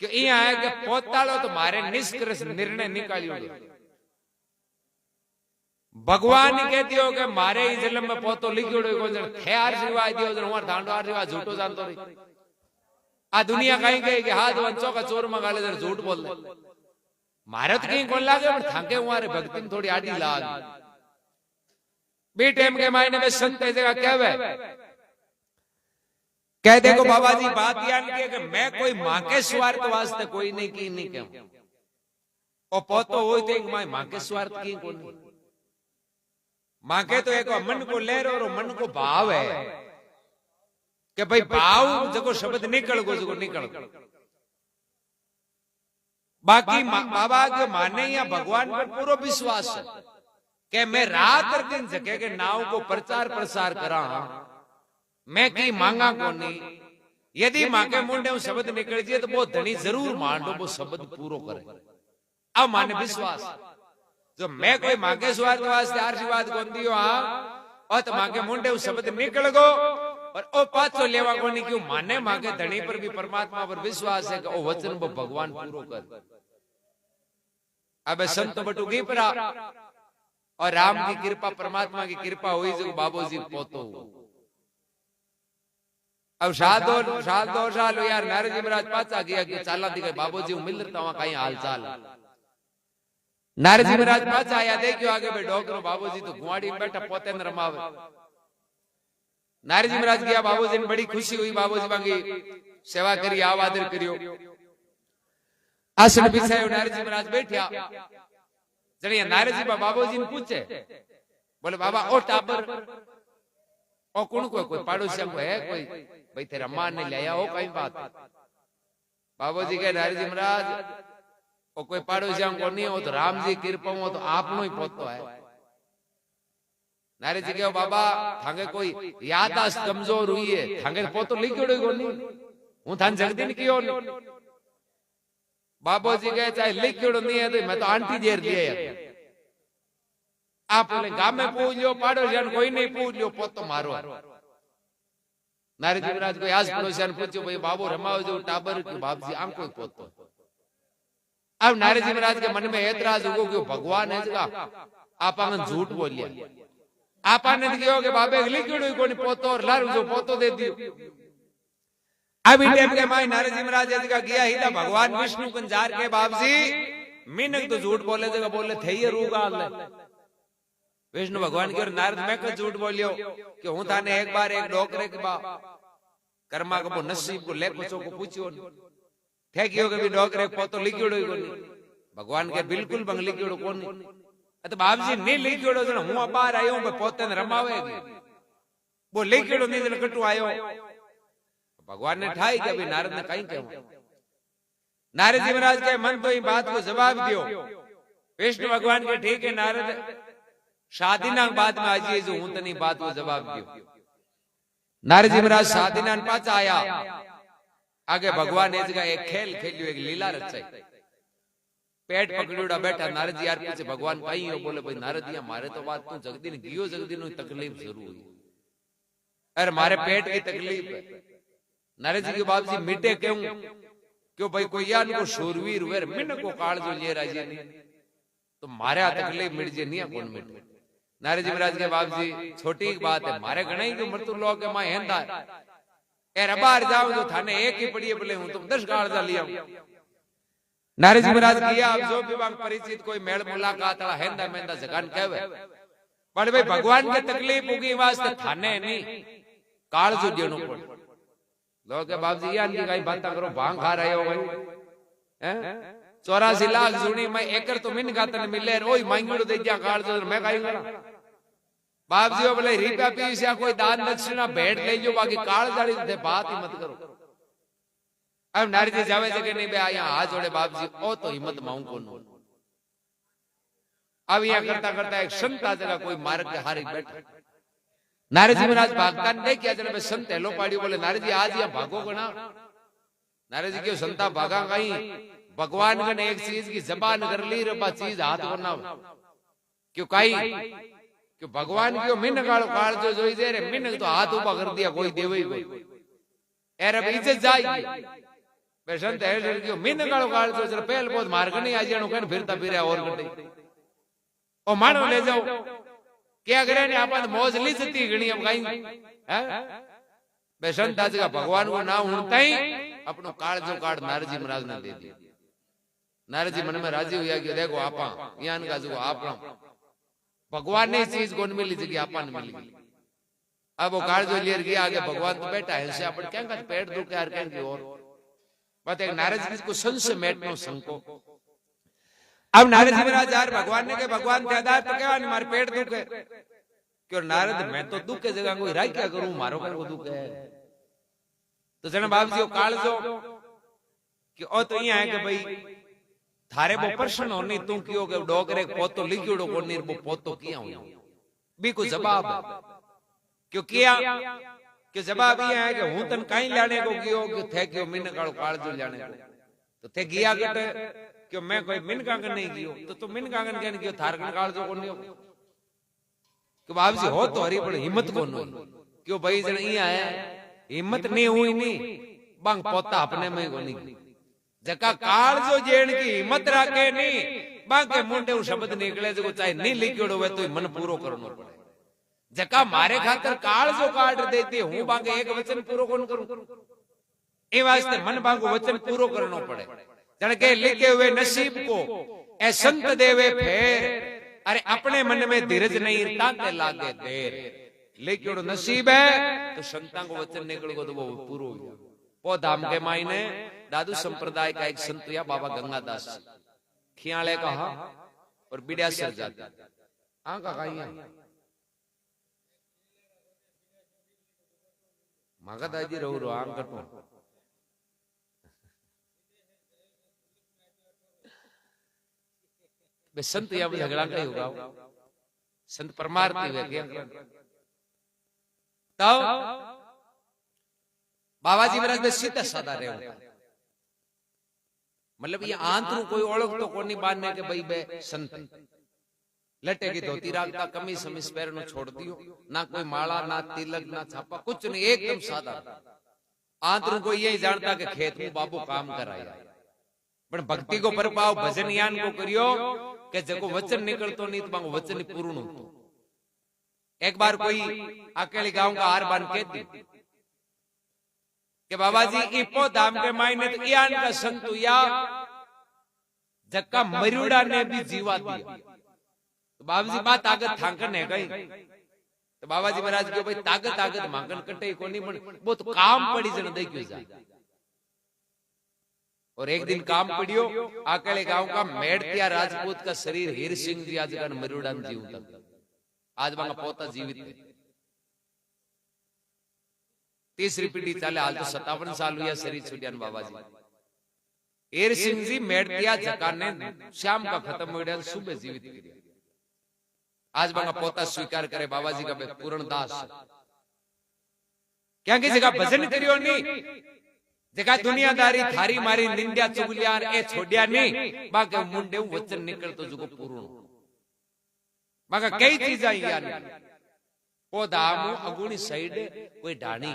कि ई है कि पोताळो तो मारे निष्कर्ष निर्णय निकालियो भगवान कहती हो कि मारे इस जन्म में पोतो लिखियोड़ो को जण थे आशीर्वाद दियो जण हुआ धांडो आशीर्वाद झूठो जानतो रही आ दुनिया कहीं कहे कि हाथ वंचो का चोर मंगाले जर झूठ बोल दे भारत कहीं कौन लागे पर थाके हमारे भक्ति में थोड़ी आड़ी लाग बी टाइम के मायने में संत जगह कहवे कह देखो बाबा जी बात यान की कि मैं कोई मां के स्वार्थ वास्ते कोई नहीं की नहीं कहूं और पोतो होई ते मां मां के स्वार्थ की कोई मां के तो एक मन को ले रो मन को भाव है कि भाई भाव जको शब्द निकल गो जको निकल बाकी बाबा के माने या भगवान पर पूरा विश्वास है कि मैं रात और दिन जगह के नाव को प्रचार प्रसार करा मैं की मांगा को नहीं यदि मां के मुंडे में शब्द निकल जाए तो वो धनी जरूर मान लो वो शब्द पूरा करे अब माने विश्वास जो मैं कोई मां के स्वार्थ वास्ते आशीर्वाद को दियो और तो मां के मुंडे में शब्द निकल गो और ओ पाछो लेवा कोनी क्यों माने मां के धनी पर भी परमात्मा पर विश्वास है कि ओ वचन वो भगवान पूरो कर अब संत बटू की परा और राम की कृपा परमात्मा की कृपा हुई जो बाबूजी पोतो अब साल यार नारद जी महाराज पाचा गया कि चाला दी बाबूजी मिलता वहां कहीं हाल चाल नारद जी महाराज पाचा आया देखियो आगे भाई डॉक्टर बाबूजी तो गुआड़ी में बैठा पोते न रमावे नारद जी महाराज गया बाबूजी ने बड़ी खुशी हुई बाबूजी मांगी सेवा करी आवादर करियो आसन बिछायो नारद जी महाराज बैठा जड़िया नारद जी बाबूजी ने पूछे बोले बाबा ओ टाबर और कौन कोई पड़ोसिया को है कोई भाई तेरा मां ने ले आया हो कहीं बात बाबू जी के नारी जी महाराज और कोई पड़ोसिया को नहीं हो तो राम जी कृपा हो तो आपनो ही पोतो है नारी जी के बाबा थांगे कोई याददाश्त कमजोर हुई है थांगे पोतो लिखियो को नहीं हूं थान जगदीन कियो नहीं बाबू जी के चाहे लिखियो नहीं है तो मैं तो आंटी जेर दिए आप गांव में पूछ लो पड़ोसिया कोई नहीं पूछ लो पोतो मारो नारी जी महाराज कोई आस पड़ोसिया पूछो भाई बाबू रमाओ जो टाबर के बाप जी आम कोई पोतो अब नारी जी महाराज के मन में ऐतराज हो कि भगवान है जगह आप झूठ बोलिया आपने कहो कि बाबे लिखियो कोई पोतो और लारू जो पोतो दे दियो अब इन टाइम के माई नारद जी महाराज जगह गया ही था भगवान विष्णु कंजार के बाप जी मीनक तो झूठ बोले जगह बोले थे ये रूगाल विष्णु भगवान की और नारद मैं कुछ झूठ बोलियो कि हूं थाने एक बार एक डोकरे के बाप कर्मा को नसीब को ले पूछो को पूछियो थे कियो के भी डोकरे पोतो लिखियो कोनी भगवान के बिल्कुल बंग लिखियो कोनी तो बाप जी नहीं लिखियो जो हूं बाहर आयो हूं पोते ने रमावे वो लिखियो नहीं जने कटू आयो भगवान ने ठाई के अभी नारद ने कहीं कहूं नारद जी महाराज के मन तो ही बात को जवाब दियो विष्णु भगवान के ठीक है नारद शादी ना बाद में आजी जो हूं तनी बात को जवाब दियो नारद जी महाराज शादी ना पास आया आगे भगवान ने जगह एक खेल खेलियो एक लीला रचाई पेट पकड़ोड़ा बैठा नारद जी यार पूछे भगवान कहीं हो बोले भाई नारद जी मारे तो बात तू जगदीन गियो जगदीन तकलीफ जरूर हुई अरे मारे पेट की तकलीफ है नारद जी के बाप जी मिटे क्यों क्यों भाई कोई यार को शूरवीर हुए मिन को काल जो ले राजी नहीं तो मारे तकलीफ मिट जे नहीं कौन मिट नारद जी महाराज के बाप जी छोटी बात है मारे गणाई जो मृत्यु लोग के मां हेंदा ए रबार जाओ जो थाने एक ही पड़ी बोले हूं तुम 10 गाल जा लिया नारद जी महाराज किया आप जो भी वांग परिचित कोई मेल मुलाकात वाला हेंदा मेंदा जगन कहवे पर भाई भगवान के तकलीफ होगी वास्ते थाने नहीं काल जो देनो पड़ लोग के बाप जी यार की कई बातें करो भांग खा रहे हो भाई हैं 84 लाख सुनी मैं एकड़ तो मिन गातन मिले ओई मांगड़ो दे दिया काल जो मैं काई करा बाप जी बोले रुपया पीसिया कोई दान दक्षिणा भेंट ले जो बाकी काल जाड़ी थे बात ही मत करो अब नारी जी जावे जगह नहीं बे यहाँ हाथ जोड़े बाप जी ओ तो हिम्मत माऊं को नो अब यहाँ करता करता एक संता जगह कोई मार्ग के हारी बैठा नारद जी महाराज भागता नहीं किया जब संत हेलो पाड़ी बोले नारद जी आज यहाँ भागो गना नारद जी क्यों संता भागा कहीं भगवान ने एक चीज की जबान कर ली रबा चीज हाथ करना क्यों कहीं क्यों भगवान क्यों मिन काल काल जो जोई दे रे मिन तो हाथ ऊपर कर दिया कोई देवे ही कोई एर अब इज्जत जाएगी संत है क्यों मिन काल काल जो जरा पहल बहुत मार्ग नहीं आज जानो कन फिरता फिरे और कटे ओ मानो ले जाओ क्या करे ने आपन मौज ली जती गणी अब कहीं हैं बेसंत आज का भगवान को ना उनता ही अपनो काल जो काट नारद जी महाराज ने दे दिया नारद जी मन में राजी हुआ कि देखो आपा यान का जो आपा भगवान ने चीज कौन मिली थी कि आपा ने मिली अब वो काल जो लेर गया आगे भगवान तो बैठा है से अपन क्या कर पेट दुख यार कह की और बात एक नारद जी को संस मेटनो संको अब नारद जी महाराज यार भगवान ने के भगवान त्यादार तो क्या मारे पेट दुख है क्यों नारद मैं तो दुख के जगह कोई राय क्या करूं मारो कर वो दुख है तो जन बाप जी काल जो कि ओ तो यहाँ है कि भाई थारे वो प्रश्न होनी तू क्यों के डोगरे पोतो लिखियो को नीर वो पोतो किया हूं भी को जवाब क्यों किया कि जवाब ये है कि हूं तन कहीं लाने को कियो कि थे क्यों मिन काल काल जो लाने को तो थे गिया कटे क्यों मैं कोई मिन कांगन नहीं कियो तो मिन कांगन क्या नहीं कियो थारगन काल जो कोनी कि बाप जी हो तो हरी पर हिम्मत को नो क्यों भाई जन ये आया हिम्मत नहीं हुई नहीं बंग पोता अपने में को नहीं जका काल जो जेण की हिम्मत राखे नहीं बाके मुंडे उ शब्द निकले जो चाहे नहीं लिखियो होवे तो मन पूरो करनो पड़े जका मारे खातर काल जो काट देती हूं बाके एक वचन पूरो कोन करूं ए वास्ते मन बाको वचन पूरो करनो पड़े जण के लिखे हुए नसीब को ए संत देवे फेर अरे अपने मन में धीरज नहीं ताके लागे देर लिखियो नसीब है तो संतां को वचन निकल गो तो वो पूरो हो पो धाम के मायने दादू संप्रदाय का एक संत या बाबा गंगादास खियाले कहा और बिड़िया सर जाता आका कहीं मागा दादी रो रो आम कटो बे संत या झगड़ा कई होगा संत परमार्थी वे क्या तब बाबाजी महाराज बे सीधा साधा रहे मतलब ये आंतरू कोई ओळख तो कोनी बांधने के भाई बे संत लटे की धोती राखता कमीज समीज पैर नो छोड़ दियो ना कोई माला ना तिलक ना छापा कुछ नहीं एकदम सादा आंतरू को यही जानता कि खेत में बाबू काम कराया पण भक्ति को परपाव भजन यान को करियो के जको वचन निकलतो नहीं तो मांगो वचन पूर्ण होतो एक बार कोई अकेले गांव का हार बांध के दी कि बाबा जी इपो धाम के मायने तो यान का संतु या जक्का मरुड़ा ने भी जीवा दिया तो बाबा जी बात ताकत थांकन है गई तो बाबा जी महाराज क्यों भाई ताकत मांगन कटे को नहीं बन वो तो काम पड़ी जन दे क्यों जा और एक दिन काम पड़ियो अकेले गांव का मेड़तिया राजपूत का शरीर हीर सिंह जी आज का मरुड़ा जीव तक आज वहां पोता जीवित है 30 पीढ़ी चाले हाल तो 57 साल हुआ शरीर छुटिया बाबा जी हीर सिंह जी मेड़तिया जका ने शाम का खत्म हो गया सुबह जीवित किया आज वहां पोता स्वीकार करे बाबा जी का पूर्ण दास क्या की जगह भजन करियो नहीं जगह दुनियादारी थारी मारी निंदा चुगलिया ए छोड़िया नहीं बाकी मुंडे वचन निकल तो जो पूर्ण बाकी कई चीजा यार पौधा अगुणी साइड कोई ढाणी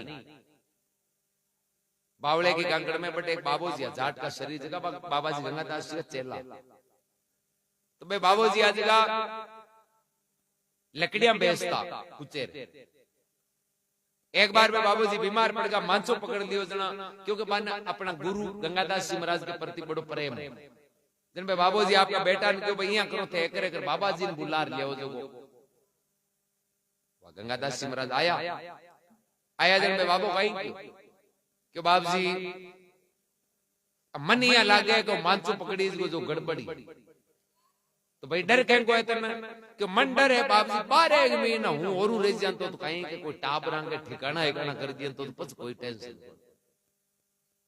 बावले की कांकड़ में बट एक बाबूजी जाट का शरीर जगह बाबा जी गंगादास जी का चेला तो भाई बाबूजी आज का लकड़ियां बेचता कुचेर एक बार में बाबूजी बीमार पड़ गया मांसो पकड़ लियो जना क्योंकि अपना गुरु गंगादास जी महाराज के प्रति बड़ो प्रेम है जन भाई बाबूजी आपका बेटा ने क्यों भैया करो थे करे कर बाबा जी ने बुला लियो जो गंगादास जी महाराज आया जन भाई बाबू कहीं क्यों बाबू जी मन यहाँ लागे तो मांसो पकड़ी जो गड़बड़ी तो भाई डर कहीं को है कि मन डर है बाप जी 12 महीना हूं और रह जातो तो कहीं के कोई टाबरा के ठिकाना है कर दिया तो पछ कोई टेंशन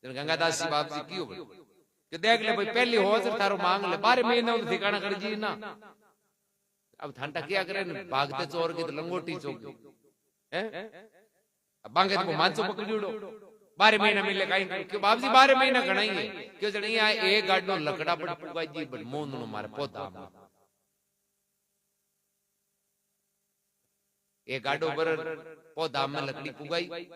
जन गंगादास जी बाप जी क्यों कि देख ले भाई पहली हो थारो मांग ले 12 महीना ठिकाना कर जी ना अब ठंडा क्या करे भागते चोर की तो लंगोटी चौकी है अब बांगे तो मांसो पकड़ियो 12 महीना मिले कहीं क्यों बाप जी 12 महीना घणाई है क्यों जण यहाँ एक गाडो लकड़ा पड़ पुगाई जी बट मोंद नो मारे पोता एक गाडो पर पौधा में लकड़ी पुगाई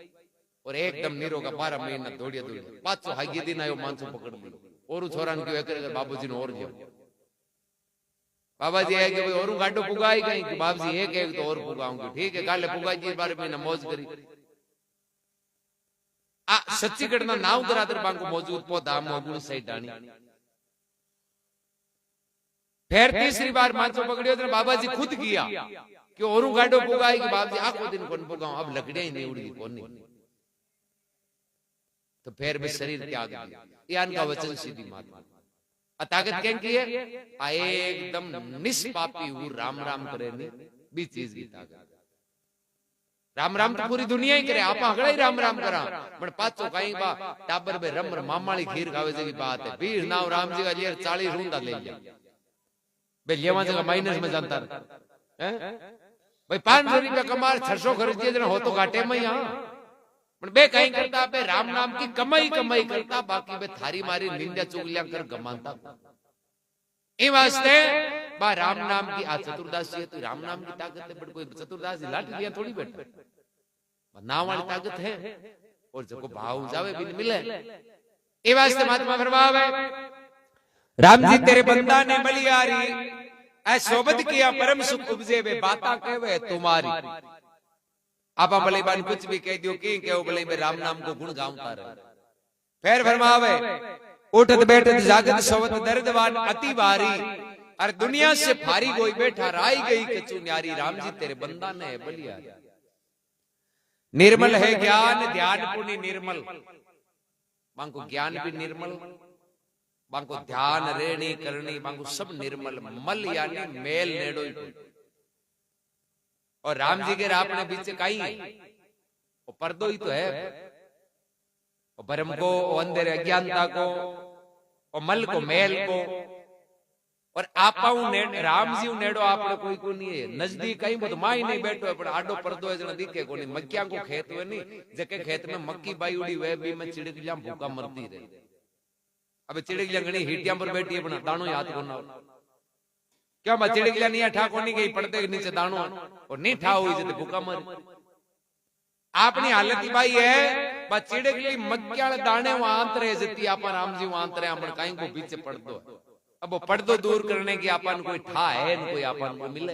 और एकदम नीरो का 12 महीना दौड़िया पाचो हागी दिन आयो मांसो पकड़ लियो और छोरान क्यों करे बाबूजी ने और दियो बाबा जी है कि भाई और गाडो पुगाई कहीं कि बाबू जी एक तो और पुगाऊंगी ठीक है काले पुगाई जी 12 महीना मौज करी सच्ची घटना नाव दरादर बांको मौजूद पौधा मोगुण सही डानी फिर तीसरी बार मांसो पकड़ियो तो बाबा जी खुद किया कि और गाडो पुगाई कि बाबू जी आखो दिन कौन पुगाऊं अब लकड़ियां ही नहीं उड़ी कौन नहीं तो फिर भी शरीर त्याग दिया यान का वचन सीधी महात्मा ताकत क्या की है एकदम निष्पापी हूं राम राम करे ने बी चीज की ताकत राम राम तो पूरी दुनिया ही करे आप हगड़ा ही राम राम करा पण पाचो कहीं बा टाबर बे रमर मामाली खीर खावे जगी बात है भीड़ नाव राम जी का लियर 40 रूंदा ले लिया बे लेवा जगह माइनस में जानता है भाई 500 रुपया कमा 600 खर्च दिए हो तो घाटे में यहाँ पण बे कहीं करता बे राम नाम की कमाई करता बाकी बे थारी मारी निंदा चुगलियां कर गमानता ए वास्ते बा राम नाम की आ चतुर्दासी है तो राम नाम की ताकत है बट कोई चतुर्दासी लाठी लिया थोड़ी बैठा नाम वाली ताकत है और जब भाव जावे भी मिले ए वास्ते महात्मा फरमावे राम जी तेरे बंदा ने बलियारी ऐ सोबत किया परम सुख उपजे वे बाता कहवे तुम्हारी आप भले बान कुछ भी कह दियो की कहो भले मैं राम नाम को गुण गाऊंगा रहे फिर फरमावे उठत बैठत जागत सोवत दर्दवान अति भारी और दुनिया से फारी कोई बैठा राई गई कचू न्यारी राम जी तेरे बंदा ने बलियारी निर्मल है ज्ञान ध्यान पुण्य निर्मल बांको ज्ञान भी निर्मल बांको ध्यान रेणी करनी बांको सब निर्मल मल यानी मेल नेड़ो और राम जी के आपने बीच कहीं वो पर्दो ही तो है। वो भरम को, वो अंधेर अज्ञानता को, वो मल को, मेल को, और आपा राम जी नेड़ो आपने कोई को नहीं है नजदीक कहीं तो माई नहीं बैठो है, पर आडो पर्दो है जना दिखे को नहीं। मक्किया को खेत हुए नहीं, जके खेत में मक्की बाई उड़ी हुए भी में चिड़िकलियां भूखा मरती रहे। अब चिड़िकलियां घणी हिटियां पर बैठी है, पर दानो याद को ना क्या मैं चिड़िकलियां नहीं ठा को नहीं गई, पर्दे के नीचे दानो और नहीं ठा हुई जते भूखा मर। अपनी हालत ही भाई है, बस चिड़िकली मक्किया दाने वहां आंतरे जती आपा राम जी वहां आंतरे अपन कहीं को पीछे पर्दो। अब वो पर्दो दूर करने की अपन कोई ठा है न कोई अपन को मिले,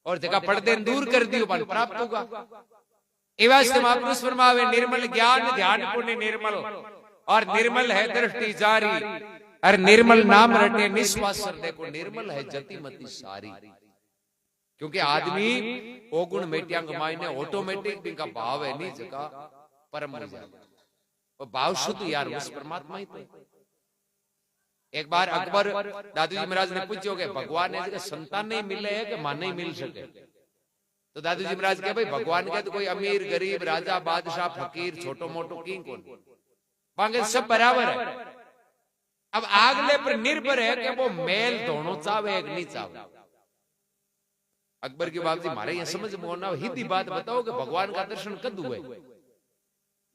और जगह पर्दे दूर कर दियो अपन प्राप्त होगा। एवास्ते महापुरुष फरमावे निर्मल ज्ञान ध्यान पुण्य निर्मल, और निर्मल है दृष्टि जारी, और निर्मल नाम रटे निश्वास। देखो निर्मल है जति मति सारी, क्योंकि आदमी ओ गुण मेटिया कमाई ने ऑटोमेटिक भी का भाव है नहीं जगह परम हो जाए। वो भाव शुद्ध यार उस परमात्मा ही तो। एक बार अकबर दादू जी महाराज ने पूछो कि भगवान ने संतान नहीं मिले है कि मां नहीं मिल सके, तो दादू जी महाराज कहे भाई भगवान के तो कोई अमीर गरीब राजा बादशाह फकीर छोटो मोटो की कौन, बाकी सब बराबर है। अब आगले पर निर्भर है कि वो मेल दोनों चावे एक नहीं चावे। अकबर के बाप जी मारे ये समझ में ना हिंदी बात बताओ कि भगवान का दर्शन कद हुए।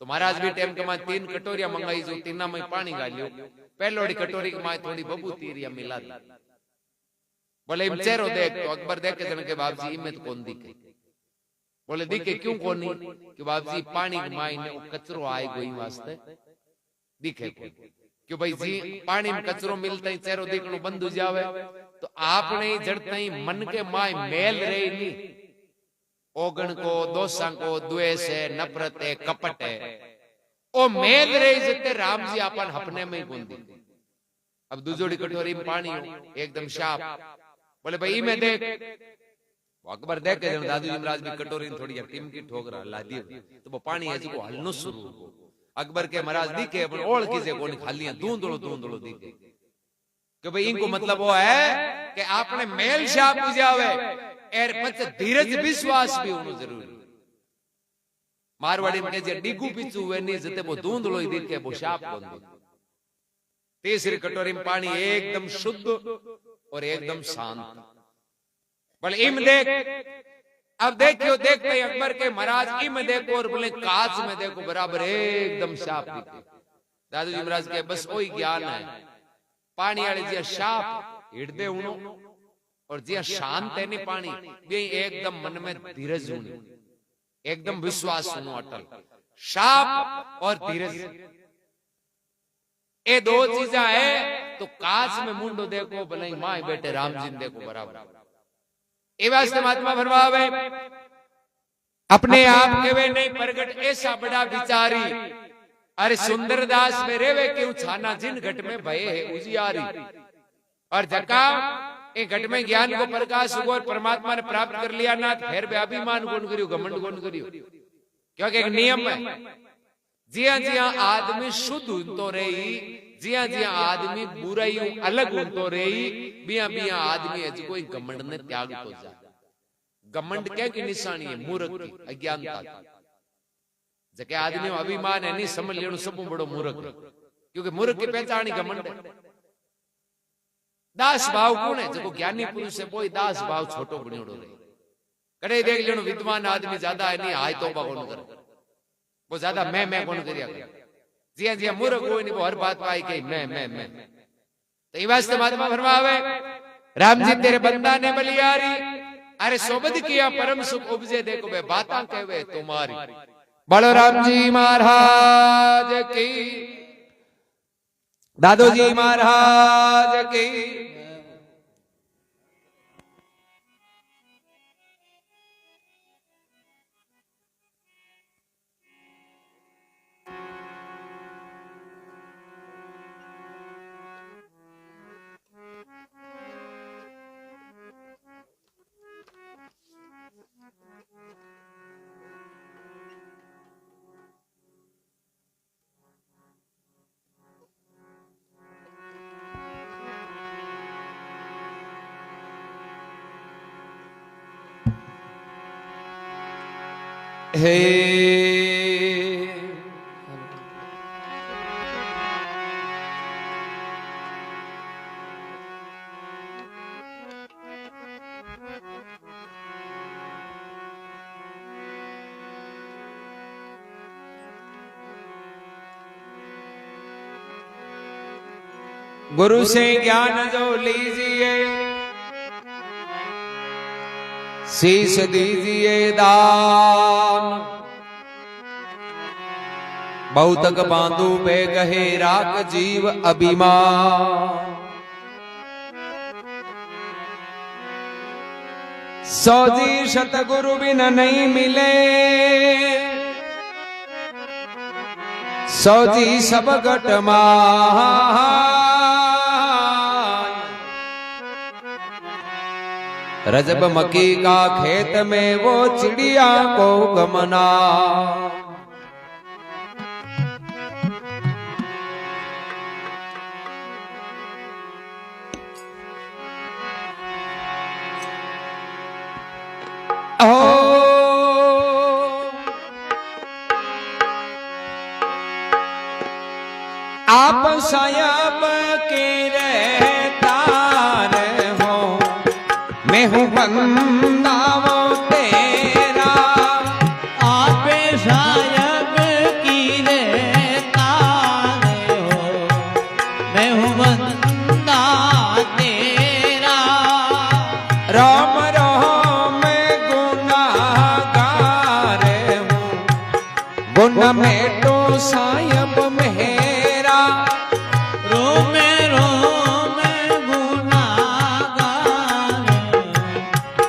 तो महाराज भी टाइम के मां 3 कटोरिया मंगाई, जो तीना में पानी गालियो, पहलोड़ी कटोरी के मां थोड़ी बबूती रिया मिला दी। बोले इम चेहरो देख, तो अकबर देख के जन के बाप जी इमे तो कौन दिखे। बोले दिखे क्यों कौन नहीं, कि बाप जी पानी के मां ने कचरो आए गोई वास्ते दिखे को, क्यों भाई जी पानी में कचरो मिलता ही चेहरो देखनो बंद हो जावे। तो आपने जड़ता ही मन के माय मेल रही नहीं, ओगण को दोषा को द्वेष है नफरत है कपट है, ओ मेल रही जते राम जी अपन अपने में ही बूंदी। अब दूजोड़ी कटोरी में पानी हो एकदम साफ, बोले भाई मैं देख, अकबर देख के दादू जी महाराज भी कटोरी में थोड़ी टिमकी ठोकरा ला दी, तो वो पानी है जो हलनो शुरू हो। अकबर के महाराज दिखे अपन ओढ़ किसे कोनी खाली धूंधड़ो दिखे, कि भाई इनको मतलब वो है कि आपने मेल शाप हो जावे, एर पछ धीरज विश्वास भी होनो जरूरी। मारवाड़ी में जे डिगू पीछू हुए नहीं जते वो धूंधड़ो ही दिखे, वो शाप कोन दिखे। तीसरी कटोरी में पानी एकदम शुद्ध और एकदम शांत। बोले इम देख, अब देखियो देखते ही अकबर के महाराज इम देखो और बोले कांच में देखो बराबर एकदम साफ दिखे। दादू जी महाराज के बस वही ज्ञान है, पानी वाले जी साफ हिड़दे उनो और जी शांत है नहीं पानी भी एकदम मन में धीरज होनी, एकदम विश्वास होनो अटल। साफ और धीरज ये दो चीजा है, तो कांच में मुंडो देखो भले मां बेटे राम जी देखो बराबर। ए वास्ते महात्मा फरमावे अपने आप के वे नहीं प्रगट ऐसा बड़ा विचारी, अरे सुंदरदास में रेवे क्यों छाना जिन घट में भय है उजियारी। और जका ए घट में ज्ञान को प्रकाश हुआ और परमात्मा ने प्राप्त कर लिया ना, फिर भी अभिमान कौन करियो घमंड कौन करियो, क्योंकि एक नियम है जिया जिया आदमी शुद्ध तो रही, जिया जिया आदमी बुराई अलग तो रही, बिया बिया आदमी है कोई घमंड ने त्याग तो जा। घमंड क्या की निशानी है, मूर्ख की अज्ञानता की। जके आदमी अभिमान है नहीं समझ लेनो सब बड़ो मूर्ख, क्योंकि मूर्ख की पहचान ही घमंड है। दास भाव कौन है, जो ज्ञानी पुरुष है वो दास भाव छोटो बनियोड़ो रहे। कड़े देख लेनो विद्वान आदमी ज्यादा है नहीं हाय तौबा कौन करे, वो ज्यादा मैं कौन करिया करे। जिया जिया मूर्ख कोई नहीं, वो हर बात पाई कही मैं। तो ये वास्ते महात्मा फरमावे राम जी तेरे बंदा ने बलियारी, अरे सोबत किया परम सुख उपजे देखो वे बाता कहवे तुम्हारी। बोलो राम जी महाराज की, दादू जी महाराज की। हे गुरु से ज्ञान जो लीजिए शीश दीजिए दान, बहुतक बांधु पे गहे राख जीव अभिमान। सौ जी सतगुरु बिन नहीं मिले, सौ जी सब घट मान। रजब मकी का खेत में वो चिड़िया को गमना, आप सायब के रहता हो, मैं हूँ बंदा वो तेरा। आप सायब की रहता हो, मैं हूँ बंदा तेरा। राम राम गुनाहगार हूँ, गुन में तो सायब मेरा। रोम रोम गुनाहगार,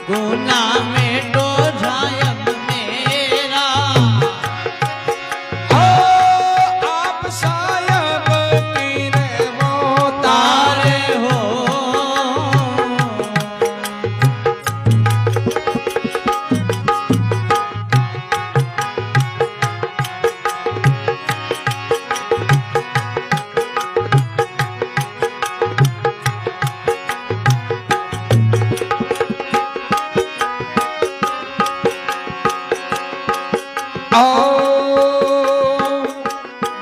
गुना में तो सायब मेरा। ओ आप सायब की वो तारे हो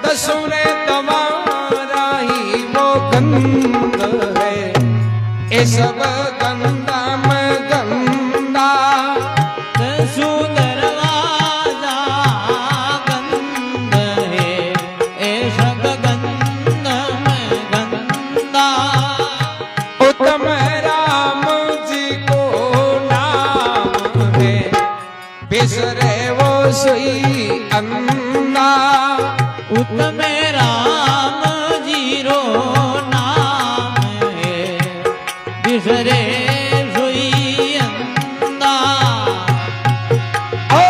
दसुरे तुम्हारा ही वो गंध है, ये सब गंदा में गंदा। दसू दरवाजा गंद है, ए सब गंद में गंदा। उत्तम राम जी को नाम है, बिसरे वो सोई अंधा। उत्तम राम जीरो नाम है, बिसरे सोई अंधा। ओ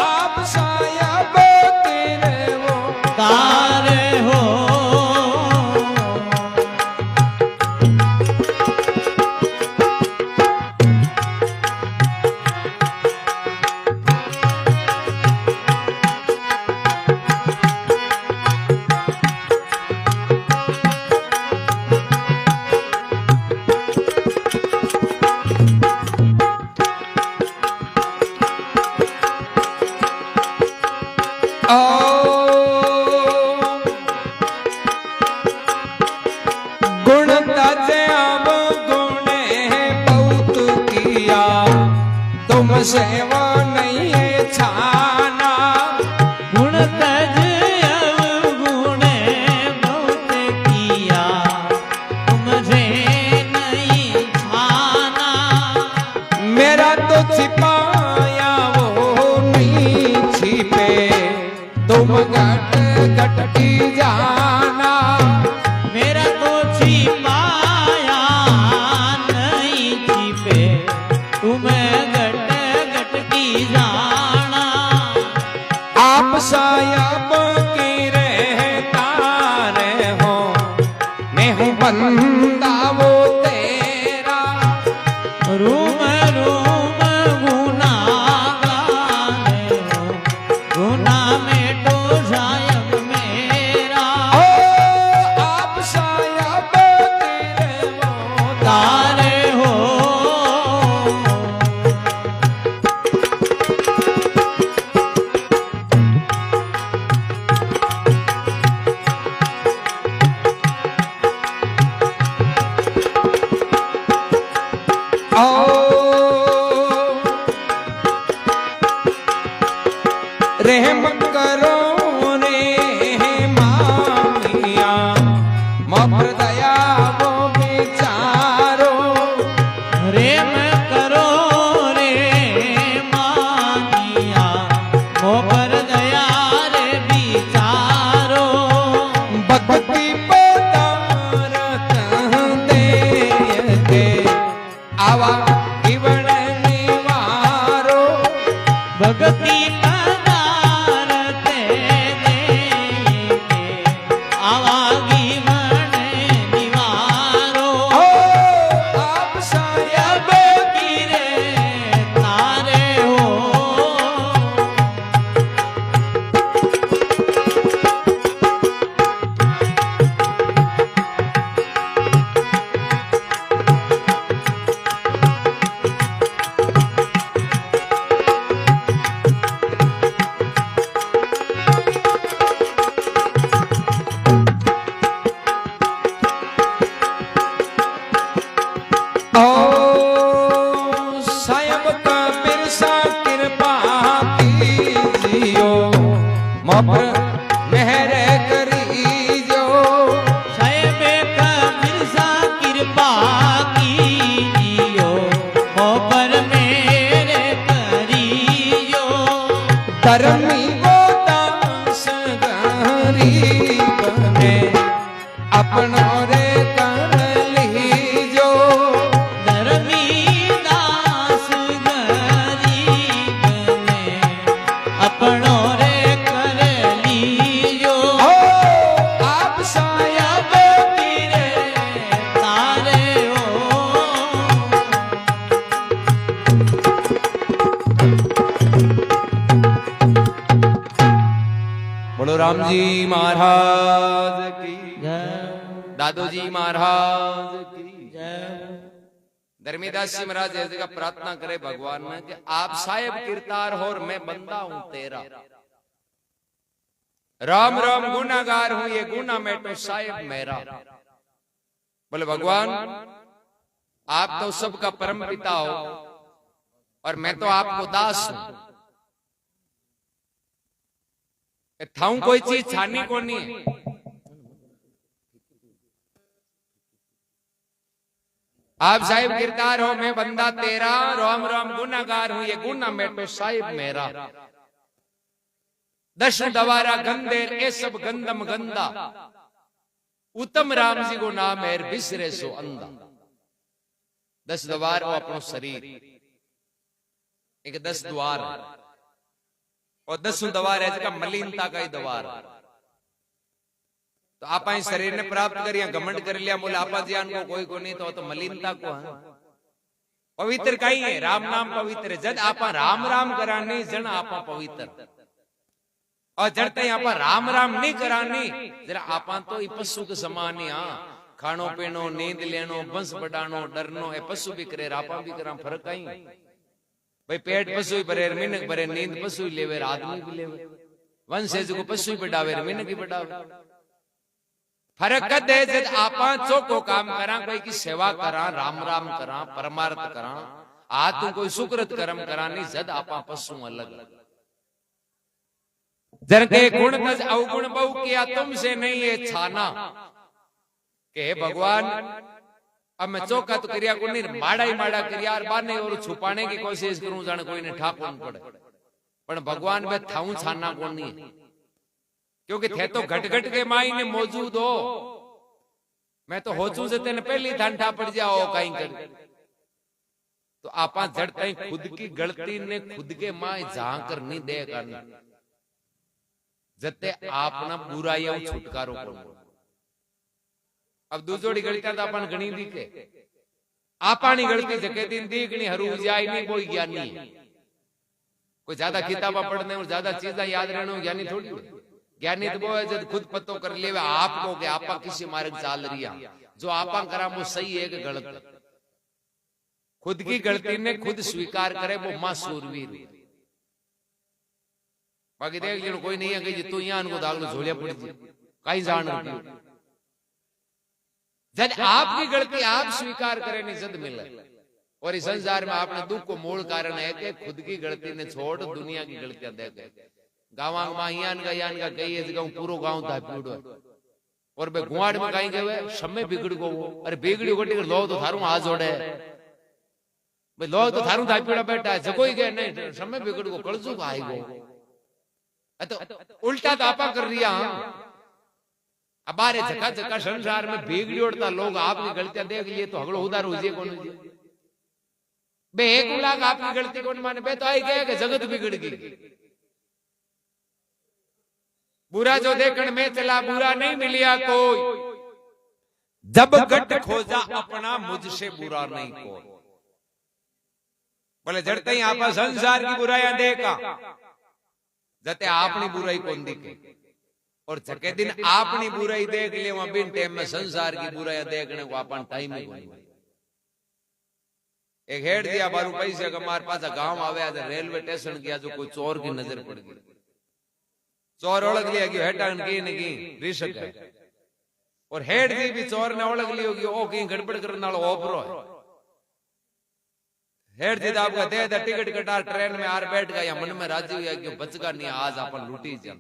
आप सायब तेरे वो तारे हो गुण तजे अब गुणे बहुत किया, तुमसे वो नहीं है छाना। गुण तज अवगुण बहुत किया, तुमसे नहीं छाना। मेरा तो छिपाया वो नहीं छिपे, तुम घट घट की जाना। मेरा तो छिपाया नहीं छिपे, तुम्हें घट घट की जाना। आप सायब की रहता हो, मैं हूँ बंदा वो तेरा। रूम रूम गुनाहगार हो, गुना में तो सायब मेरा। ओ आप सायब तेरे वो तारे हो रहम करो रे मामिया मोपर दया वो बेचारो प्रेम करो रे मानिया मोपर दया रे बिचारो भक्ति पदारत दे के आवा जीवन निवारो भक्ति पदारत दे के आवागी मन निवारो ओ आप साहेब गिरे तारे हो ओ साहेब का बिरसा कृपा कीजियो मोपर मेहर करीजो साहेब का मिर्जा कृपा कीजियो मोपर मेरे करियो धर्मी वो दास गरीब ने अपनो रे कर लीजो धर्मी दास गरीब ने अपनो रे कर लियो ओ आप साहेब गिरे तारे हो बोलो राम जी महाराज की जय दादोजी महाराज की जय धर्मीदास जी महाराज ऐसे का प्रार्थना करे भगवान में कि आप साहेब किरदार हो और मैं बंदा हूं तेरा राम राम गुनागार हूं ये गुना मेटो साहेब मेरा बोले भगवान आप तो सबका परम पिता हो और मैं तो आपको दास हूं थाऊ कोई चीज छानी को नहीं है आप साहिब किरदार हो मैं बंदा तेरा राम राम गुनागार हूं ये गुना मेटो साहिब मेरा दश दवारा गंदेर ए सब गंदम गंदा उत्तम राम जी को नाम है बिसरे सो अंधा 10 द्वार वो अपनो शरीर एक 10 द्वार और 10 द्वार है मलिनता का ही द्वार तो आप शरीर ने प्राप्त करिया घमंड कर लिया बोले आपा ज्ञान को कोई को नहीं तो मलिनता को है पवित्र कहीं है राम नाम पवित्र है जब आप राम राम करानी जन आप पवित्र और जड़ते यहाँ पर राम राम नहीं करानी जरा आप तो पशु के समान ही हाँ खानो पीनो नींद लेनो बंस बढ़ानो डरनो ए पशु भी करे आपा भी करा फर्क कहीं भाई पेट पशु ही भरे मिनक भरे नींद पशु ही लेवे आदमी भी लेवे वंश है जो पशु ही बढ़ावे मिनक ही बढ़ावे फर्क कद है जब आपा चौको काम करा कोई की सेवा करा राम राम करा परमार्थ करा आ तू कोई सुकृत कर्म करा नहीं जद आपा पशु अलग जन के गुण तज अवगुण बहु किया तुमसे नहीं ये छाना के भगवान अब मैं चौका तो क्रिया को नहीं माड़ा ही माड़ा क्रिया बाने और छुपाने की कोशिश करूं जाने कोई ने ठाकुर पड़े पर भगवान में थाऊ छाना को नहीं क्योंकि थे तो घट घट के माई ने मौजूद हो मैं तो होचू से तेने पहली ठंडा पड़ जाओ कहीं कर तो आपा जड़ते ही खुद की गलती ने खुद के माए जहां कर नहीं दे करना जते आपना बुराइयों छुटकारो करो अब दूसरी गलती तो अपन गणी दिखे आपानी गलती जके दिन दीगनी हरू जाय नहीं कोई ज्ञानी कोई ज्यादा किताबा पढ़ने और ज्यादा चीजें याद रहने ज्ञानी थोड़ी ज्ञानी तो वो है जब खुद पतो कर ले आपको कि आपा किसी मार्ग चाल रिया जो आपा करा वो सही है कि गलत खुद की गलती ने खुद स्वीकार करे वो मां सूरवीर बाकी देख लीजिए कोई नहीं है कि तू यहाँ को दागलो झोलिया पड़ जी कहीं जान जब आपकी गलती आप स्वीकार करें नहीं जद मिले और इस संसार में आपने दुख को मूल कारण है कि खुद की गलती ने छोड़ दुनिया की गलतियां देख गाँव में यान का कही गाँव पूरो गाँव था पीड़ो और बे गुआड़ में कहीं गए समय बिगड़ गो अरे बिगड़ी गोटी लो तो थारू हाथ जोड़े भाई लो तो थारू था पीड़ा बैठा है जकोई गए नहीं समय बिगड़ गो कलजू का आई गो तो उल्टा तो आपा कर रिया अब बारे जका जका संसार में बिगड़ी उड़ता लोग आपकी गलतियां देख लिए तो हगड़ो उधार हो जाए कौन बे एक लाख आपकी गलती कौन माने बे तो आई गए कि जगत बिगड़ गई बुरा जो देखण में चला बुरा नहीं मिलिया कोई जब गट खोजा अपना मुझसे बुरा नहीं कोई बोले जड़ते ही आप संसार की बुराइयां देखा जते आपनी बुराई कौन दिखे और जके दिन आपनी बुराई देख ले वहां बिन टाइम में संसार की बुराइयां देखने को अपन टाइम ही कोई एक हेड दिया बारू पैसे का हमारे पास गांव आवे आज रेलवे स्टेशन किया जो कोई चोर की नजर पड़ गई चोर ओळख लिया कि हेटान की नहीं रिसक है और हेड दी भी चोर ने ओळख लियो कि ओ की गड़बड़ करने वाला ओपरो है हेड दी आपका दे दे टिकट कटा ट्रेन में आर बैठ गया मन में राजी हुआ कि बचगा नहीं आज अपन लूटी जा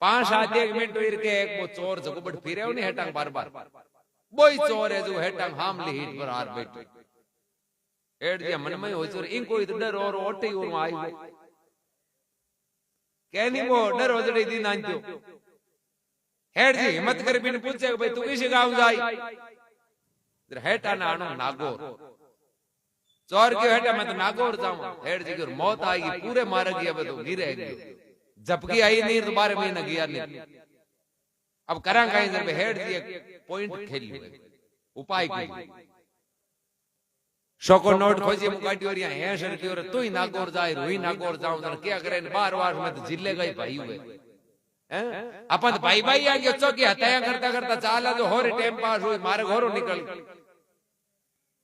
5-7 मिनट वीर के एक वो चोर जो बड़ फिरे नहीं हेटांग बार-बार वही चोर है जो हेटांग हामली हीट पर आर बैठे हेड दिया मन में हो चोर इनको इधर डर और ओटे और आई कहनी वो डर हो जड़ी दी नांजो हेड जी हिम्मत कर बिन पूछे भाई तू किस गांव जाई इधर हेटा ना आनो नागौर चोर के हेटा मैं तो नागौर जाऊं हेड जी की मौत आएगी पूरे मार गया अब तो गिरेगी जबकि आई नहीं तो 12 महीना गया नहीं अब करा कहीं जब हेड जी पॉइंट खेली उपाय की शोको नोट खोजी मुकाटी और यहाँ हैंशन की और तू ही नागौर जाए रुई नागौर जाऊं तो क्या करे बार-बार में तो जिले गए भाई हुए हैं अपन भाई भाई आ गया चौकी हत्या करता करता चाला जो हो रे टाइम पास हुई मारे घरों निकल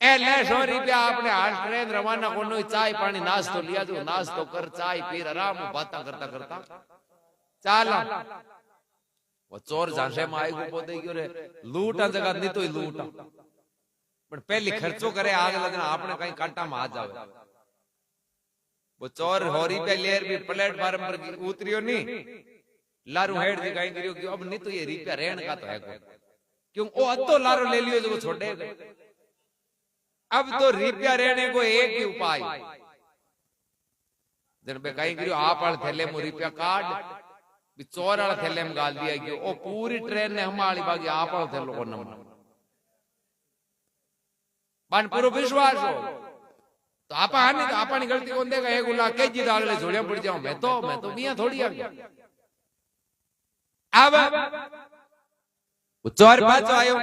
ए ले 100 रुपया आपने हाल ट्रेन रवाना कोनो चाय पानी नाश्तो लिया जो नाश्तो कर चाय पी आराम बातें करता करता चाला वो चोर झांसे में आई को दे गयो रे लूटा जगह नहीं तो लूटा पर पहली खर्चो करे आग लगना आपने कहीं कांटा में आ जावे वो चोर होरी पे लेर भी प्लेटफार्म पर उतरियो नहीं लारू हेड जी कहीं करियो कि अब नहीं तो ये रिपया रहन का तो है क्यों ओ अतो लारो ले लियो जो छोड़े अब तो रिपया रहने को एक ही उपाय जन पे कहीं करियो आप वाले थैले में रिपया काट भी चोर वाले थैले में गाल दिया कि ओ पूरी ट्रेन ने हमारी बागी आप वाले थैलों को नमन बान पूरो विश्वास हो तो आपा हानि तो आपा गलती कौन देगा एक उला के जी दागले झोड़िया पड़ जाऊं मैं तो मियां थोड़ी आ गया अब वो चोर पाछो आयो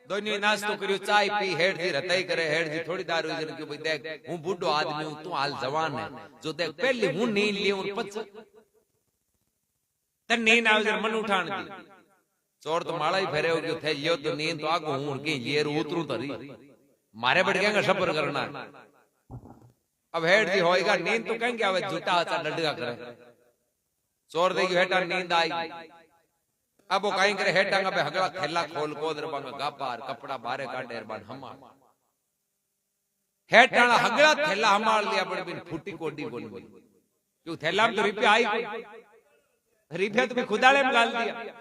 दोनी नाश्तो करियो चाय पी हेड जी रताई करे हेड जी थोड़ी दारू जन के भाई देख हूं बूढ़ो आदमी हूं तू हाल जवान है जो देख पहले हूं नींद ले और पच तन नींद आवे जर मन उठान दी चोर तो माला ही फेरे हो गयो थे लियो तो नींद तो आगो हूं के ये उतरू तरी मारे बढ़ गया सबर करना अब हेड जी होएगा नींद तो कहेंगे आवे झूठा हाथ डडगा करे चोर देगी हेटा नींद आई अब वो कहीं करे हेटा पे हगला थैला खोल को दर बांगा गापार कपड़ा बारे काटे बान हमा हेटा हगला थैला हमार लिया बड़ बिन फूटी कोडी कोन भी क्यों थैला में तो रुपया आई रुपया तो खुदाले में डाल दिया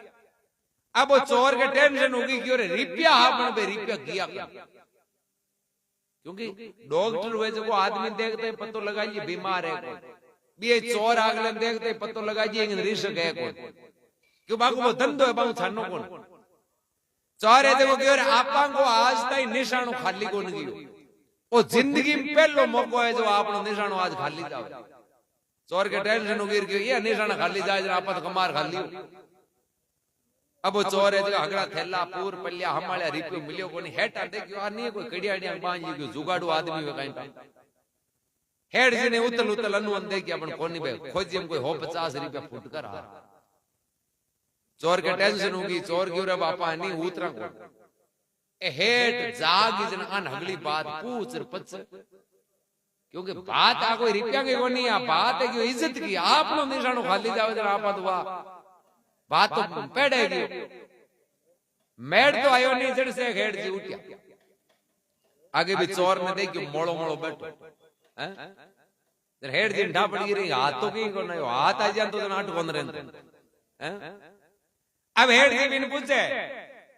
अब वो चोर के टेंशन होगी कि अरे रुपया आपन पे रुपया किया क्योंकि डॉक्टर हुए जो आदमी देखते पतो लगाइए बीमार है कोई ये चोर आगले देखते पतो लगाइए रिस्क है कोई क्यों बागो वो धंधो है बागो छानो कौन चोर है देखो कि आपा को आज तक निशानो खाली कौन गियो वो जिंदगी में पहलो मौको है जो आपनो निशानो आज खाली जावे चोर के टेंशन गिर गयो ये निशाना खाली जाए जरा आपा तो कमार खाली अब वो चोर है जो हगड़ा थैला पूर पल्लिया हमारे रिपयो मिलियो कोनी हेटा देखियो आ नहीं कोई कड़ियाड़िया बांधी गयो जुगाड़ू आदमी वे कहीं हेड जी ने उतल उतल अनुवन दे कि अपन कोनी बे खोजी हम कोई हो 50 रुपया फुट कर आ चोर के टेंशन होगी चोर की रे बापा नहीं उतरा को ए हेड जागी जन अन हगली बात पूछ पछ क्योंकि बात आ कोई रुपया की कोनी आ बात है कि इज्जत की आप लो निशानो खाली जावे जरा आपा तो बात तो पेड़ेगी मेड़ तो आयो नहीं जड़ से हेड जी उठ्या आगे भी चोर ने देखियो मोड़ो मोड़ो बैठो हेड दिन ढा पड़ी रही हाथ तो कहीं को नहीं हाथ आ जान तो नाट कौन रहे अब हेड जी बिन पूछे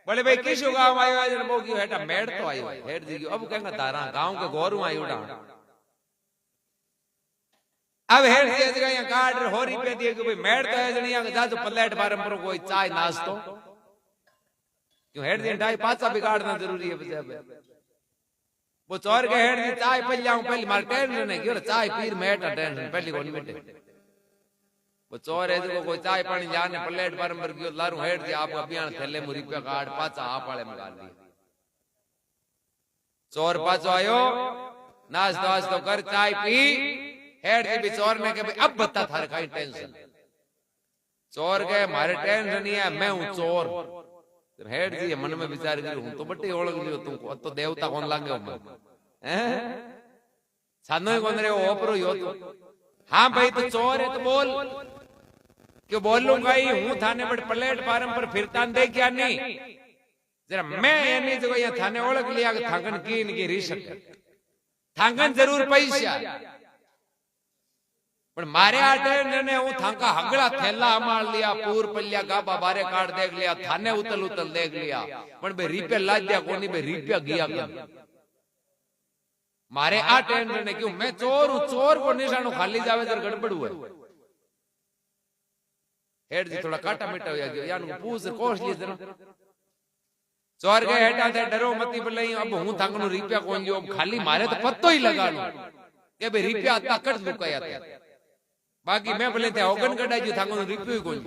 बोले भाई किस गांव आयो आज वो क्यों हेटा मेड़ तो आयो हेड जी अब कहेंगे तारा गांव के गोरू आयो डा अब हेड जी जगह यहाँ कार्ड हो रुपये दिए कि भाई मेड़ तो है जनी यहाँ जा तो प्लेट बारम पर कोई चाय नाश्तो क्यों हेड जी ढाई पाचा बिगाड़ना जरूरी है बच्चे वो चोर के हेड जी चाय पी जाऊं पहली मार टेंशन नहीं क्यों चाय पीर मेट टेंशन पहली कोनी मिटे वो चोर है जो कोई चाय पानी जाने प्लेट पर मर गयो लारू हेड जी आप अभियान थैले में रुपया कार्ड पाचा आप वाले में गाल दिया चोर पाचो आयो नाश्तो वास्तो कर चाय पी हेड जी भी चोर ने के भाई अब बता थारे काई टेंशन चोर के मारे टेंशन नहीं है मैं हूं चोर हेड जी मन में विचार करो हूं तो बट्टी ओळख लियो तुमको तो देवता कौन लागे मैं हैं सानो ही कौन रे ओपरो यो तो हां भाई तो चोर है तो बोल क्यों बोलूंगा ही हूं थाने बड़ प्लेट फार्म पर फिरता दे क्या नहीं जरा मैं एनी जगह यहाँ थाने ओळख लिया कि थांगन की इनकी रीसक थांगन जरूर पैसा पण मारे आटे ने हूं थांका हगड़ा थैला मार लिया पूर पल्लिया गाबा बारे कार्ड देख लिया थाने उतल उतल देख लिया पण बे रिपे लाज दिया कोनी बे रिपे गया कर मारे आटे ने क्यों मैं चोर हूं चोर को निशानो खाली जावे जर गड़बड़ हुए हेड जी थोड़ा काटा मिटा हो गया यान पूछ कोश लिए जरा चोर के हेटा थे डरो मती बलई अब हूं थांगनो रिपे कोन जो खाली मारे तो पत्तो ही लगा लो के बे रिपे आता कट लुकाया था बाकी मैं भले थे ओगन कटा जी थांगो रिप्यू कोई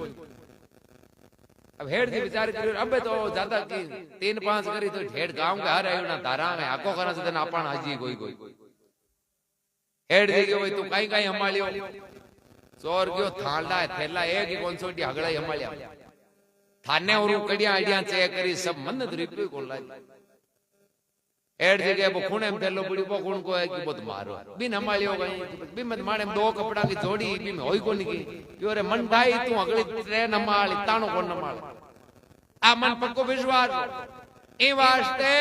अब हेड जी विचार करियो अबे तो ज्यादा की 3-5 करी तो हेड गांव के हर आयो ना धारा में आको करा से अपन हाजी कोई हेड जी के तू काई काई हमालियो चोर गयो थांडा थैला एक ही कौन सोटी हगड़ा हमालिया थाने और कड़िया आइडिया चेक करी सब मन रिप्यू को लाई हेड जगह वो खूने में थैलो पड़ी वो खून को है कि बहुत मारो बिन हमारी हो गई बिन मत मारे दो कपड़ा की जोड़ी बिन होई को नहीं की योरे मन ढाई तू अगली ट्रेन हमारी तानो को नमाल आ मन पक्को विश्वास ए वास्ते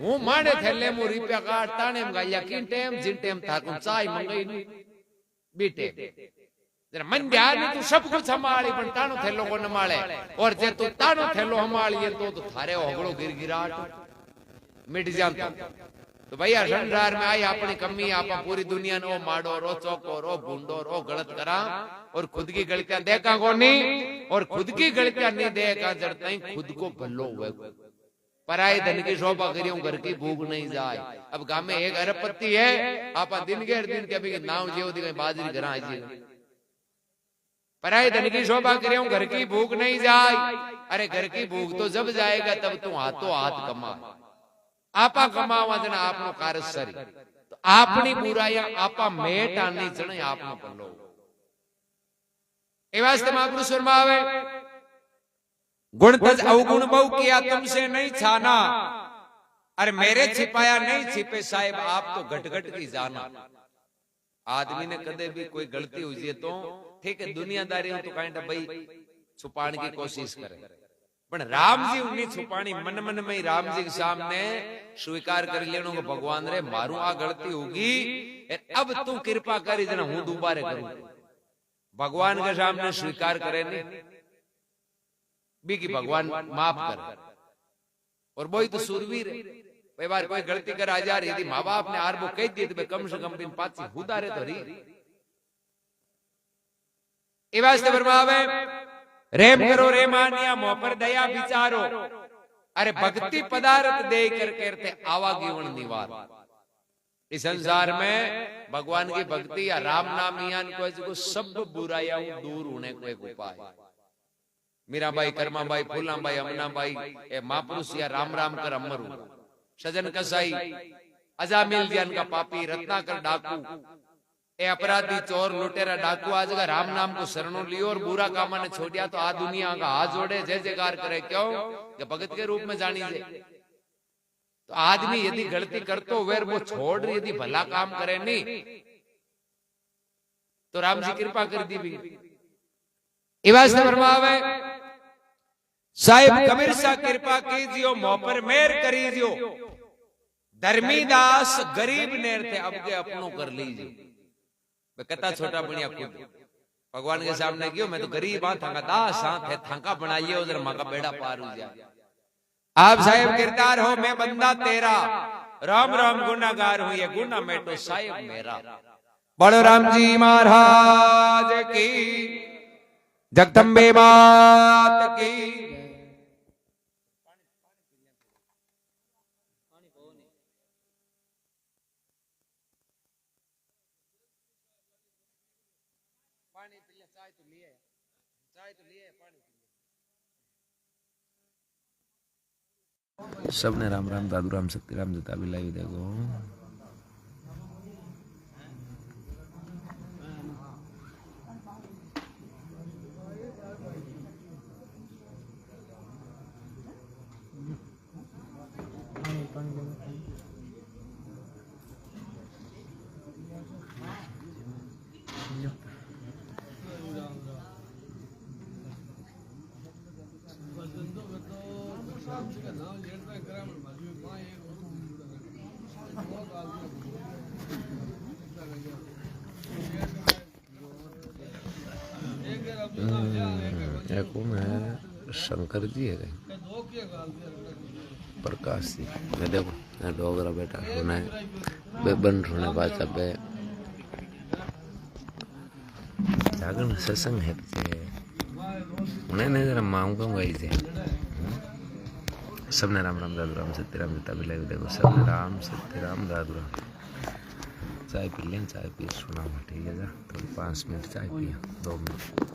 हूं माने थैले मु रुपया काट ताने में गया किन टाइम जिन टाइम था को चाय मंगाई नी बीटे जरा मन ध्यान तू सब कुछ संभाली पण तानो थैलो को नमाले और जे तू तानो थैलो संभालिए तो थारे होगड़ो गिरगिराट मिट जाता तो भैया संसार में आई अपनी कमी आप पूरी दुनिया ने माड़ो रो चौको रो भूंडो रो गलत करा और खुद की गलतियां देखा को नहीं और खुद की गलतियां नहीं देखा जब तक खुद को भलो हुए पराये धन की शोभा करियो घर की भूख नहीं जाए अब गांव में एक अरबपति है आप दिन के दिन के अभी नाव जेव दी बाजरी घर आई पराये धन की शोभा करियो घर की भूख नहीं जाए अरे घर की भूख तो जब जाएगा तब तू हाथों हाथ कमा आपा कमावा जना आपनो कार्य सरी तो आपनी बुराइयां आपा मेट आनी जने आपनो भलो ए वास्ते महापुरुष फरमावे गुण तज अवगुण बहु किया तुमसे नहीं छाना अरे मेरे छिपाया नहीं छिपे साहिब आप तो घट घट की जाना आदमी ने कदे भी कोई गलती हुई तो ठीक है दुनियादारी तो काइंड भाई छुपाने की कोशिश करे पण राम जी उन्हें छुपानी मन मन में राम जी के सामने स्वीकार कर लेनो को भगवान रे मारू आ गलती होगी अब तू कृपा करी जना हूं दोबारे करूं भगवान के सामने स्वीकार करे नहीं बी की भगवान माफ कर और वही तो सुरवीर है कई बार कोई गलती कर आ जा रही थी माँ बाप ने आर वो कह दिए थे कम से कम दिन पाची हुदारे तो रही ए वास्ते फरमावे रेम करो रे मानिया मोह पर दया विचारो अरे भक्ति पदार्थ दे कर करते आवागीवन निवार इस संसार में भगवान की भक्ति या राम नाम यान को सब बुराइयां दूर होने को एक उपाय मीराबाई कर्माबाई फूलाबाई अमनाबाई ए महापुरुष या राम राम कर अमर हुआ सजन कसाई अजामिल ज्ञान का पापी रत्नाकर डाकू ए अपराधी चोर लुटेरा डाकू आज का राम नाम को शरणों लियो और बुरा कामा ने छोड़िया तो आ दुनिया का हाथ जोड़े जय जयकार करे क्यों कि भगत के रूप में जानी जे तो आदमी यदि गलती करतो वेर वो छोड़ यदि भला काम करे नहीं तो राम जी कृपा कर दी भी इवास्ते फरमावे साहिब कबीर सा कृपा कीजियो मोह पर मेर करीजियो धर्मीदास गरीब नेर थे अब के अपनों कर लीजिए मैं कता छोटा बनिया खुद भगवान के सामने क्यों मैं तो गरीब हाँ थांका दास हाँ थे थांका बनाइए उधर माँ का बेड़ा पार हो जाए। आप साहेब किरदार हो मैं बंदा तेरा, राम राम गुनागार हूं ये गुना मेटो साहेब मेरा। बड़ो राम जी महाराज की, जगदम्बे मात की। सबने राम राम दादू राम शक्ति राम जता भी लाइव देखो। एक है शंकर जी है प्रकाश जी मैं देखो डोगरा बेटा होना बे बन होने बात बे जागरण सत्संग है उन्हें नहीं जरा मांगूंगा वही से। सबने राम राम दादू राम सत्य राम जता भी लाइव देखो। सबने राम सत्य राम दादू राम। चाय पी लें, चाय पी सुना ठीक है जा थोड़ी 5 मिनट चाय पिए 2 मिनट।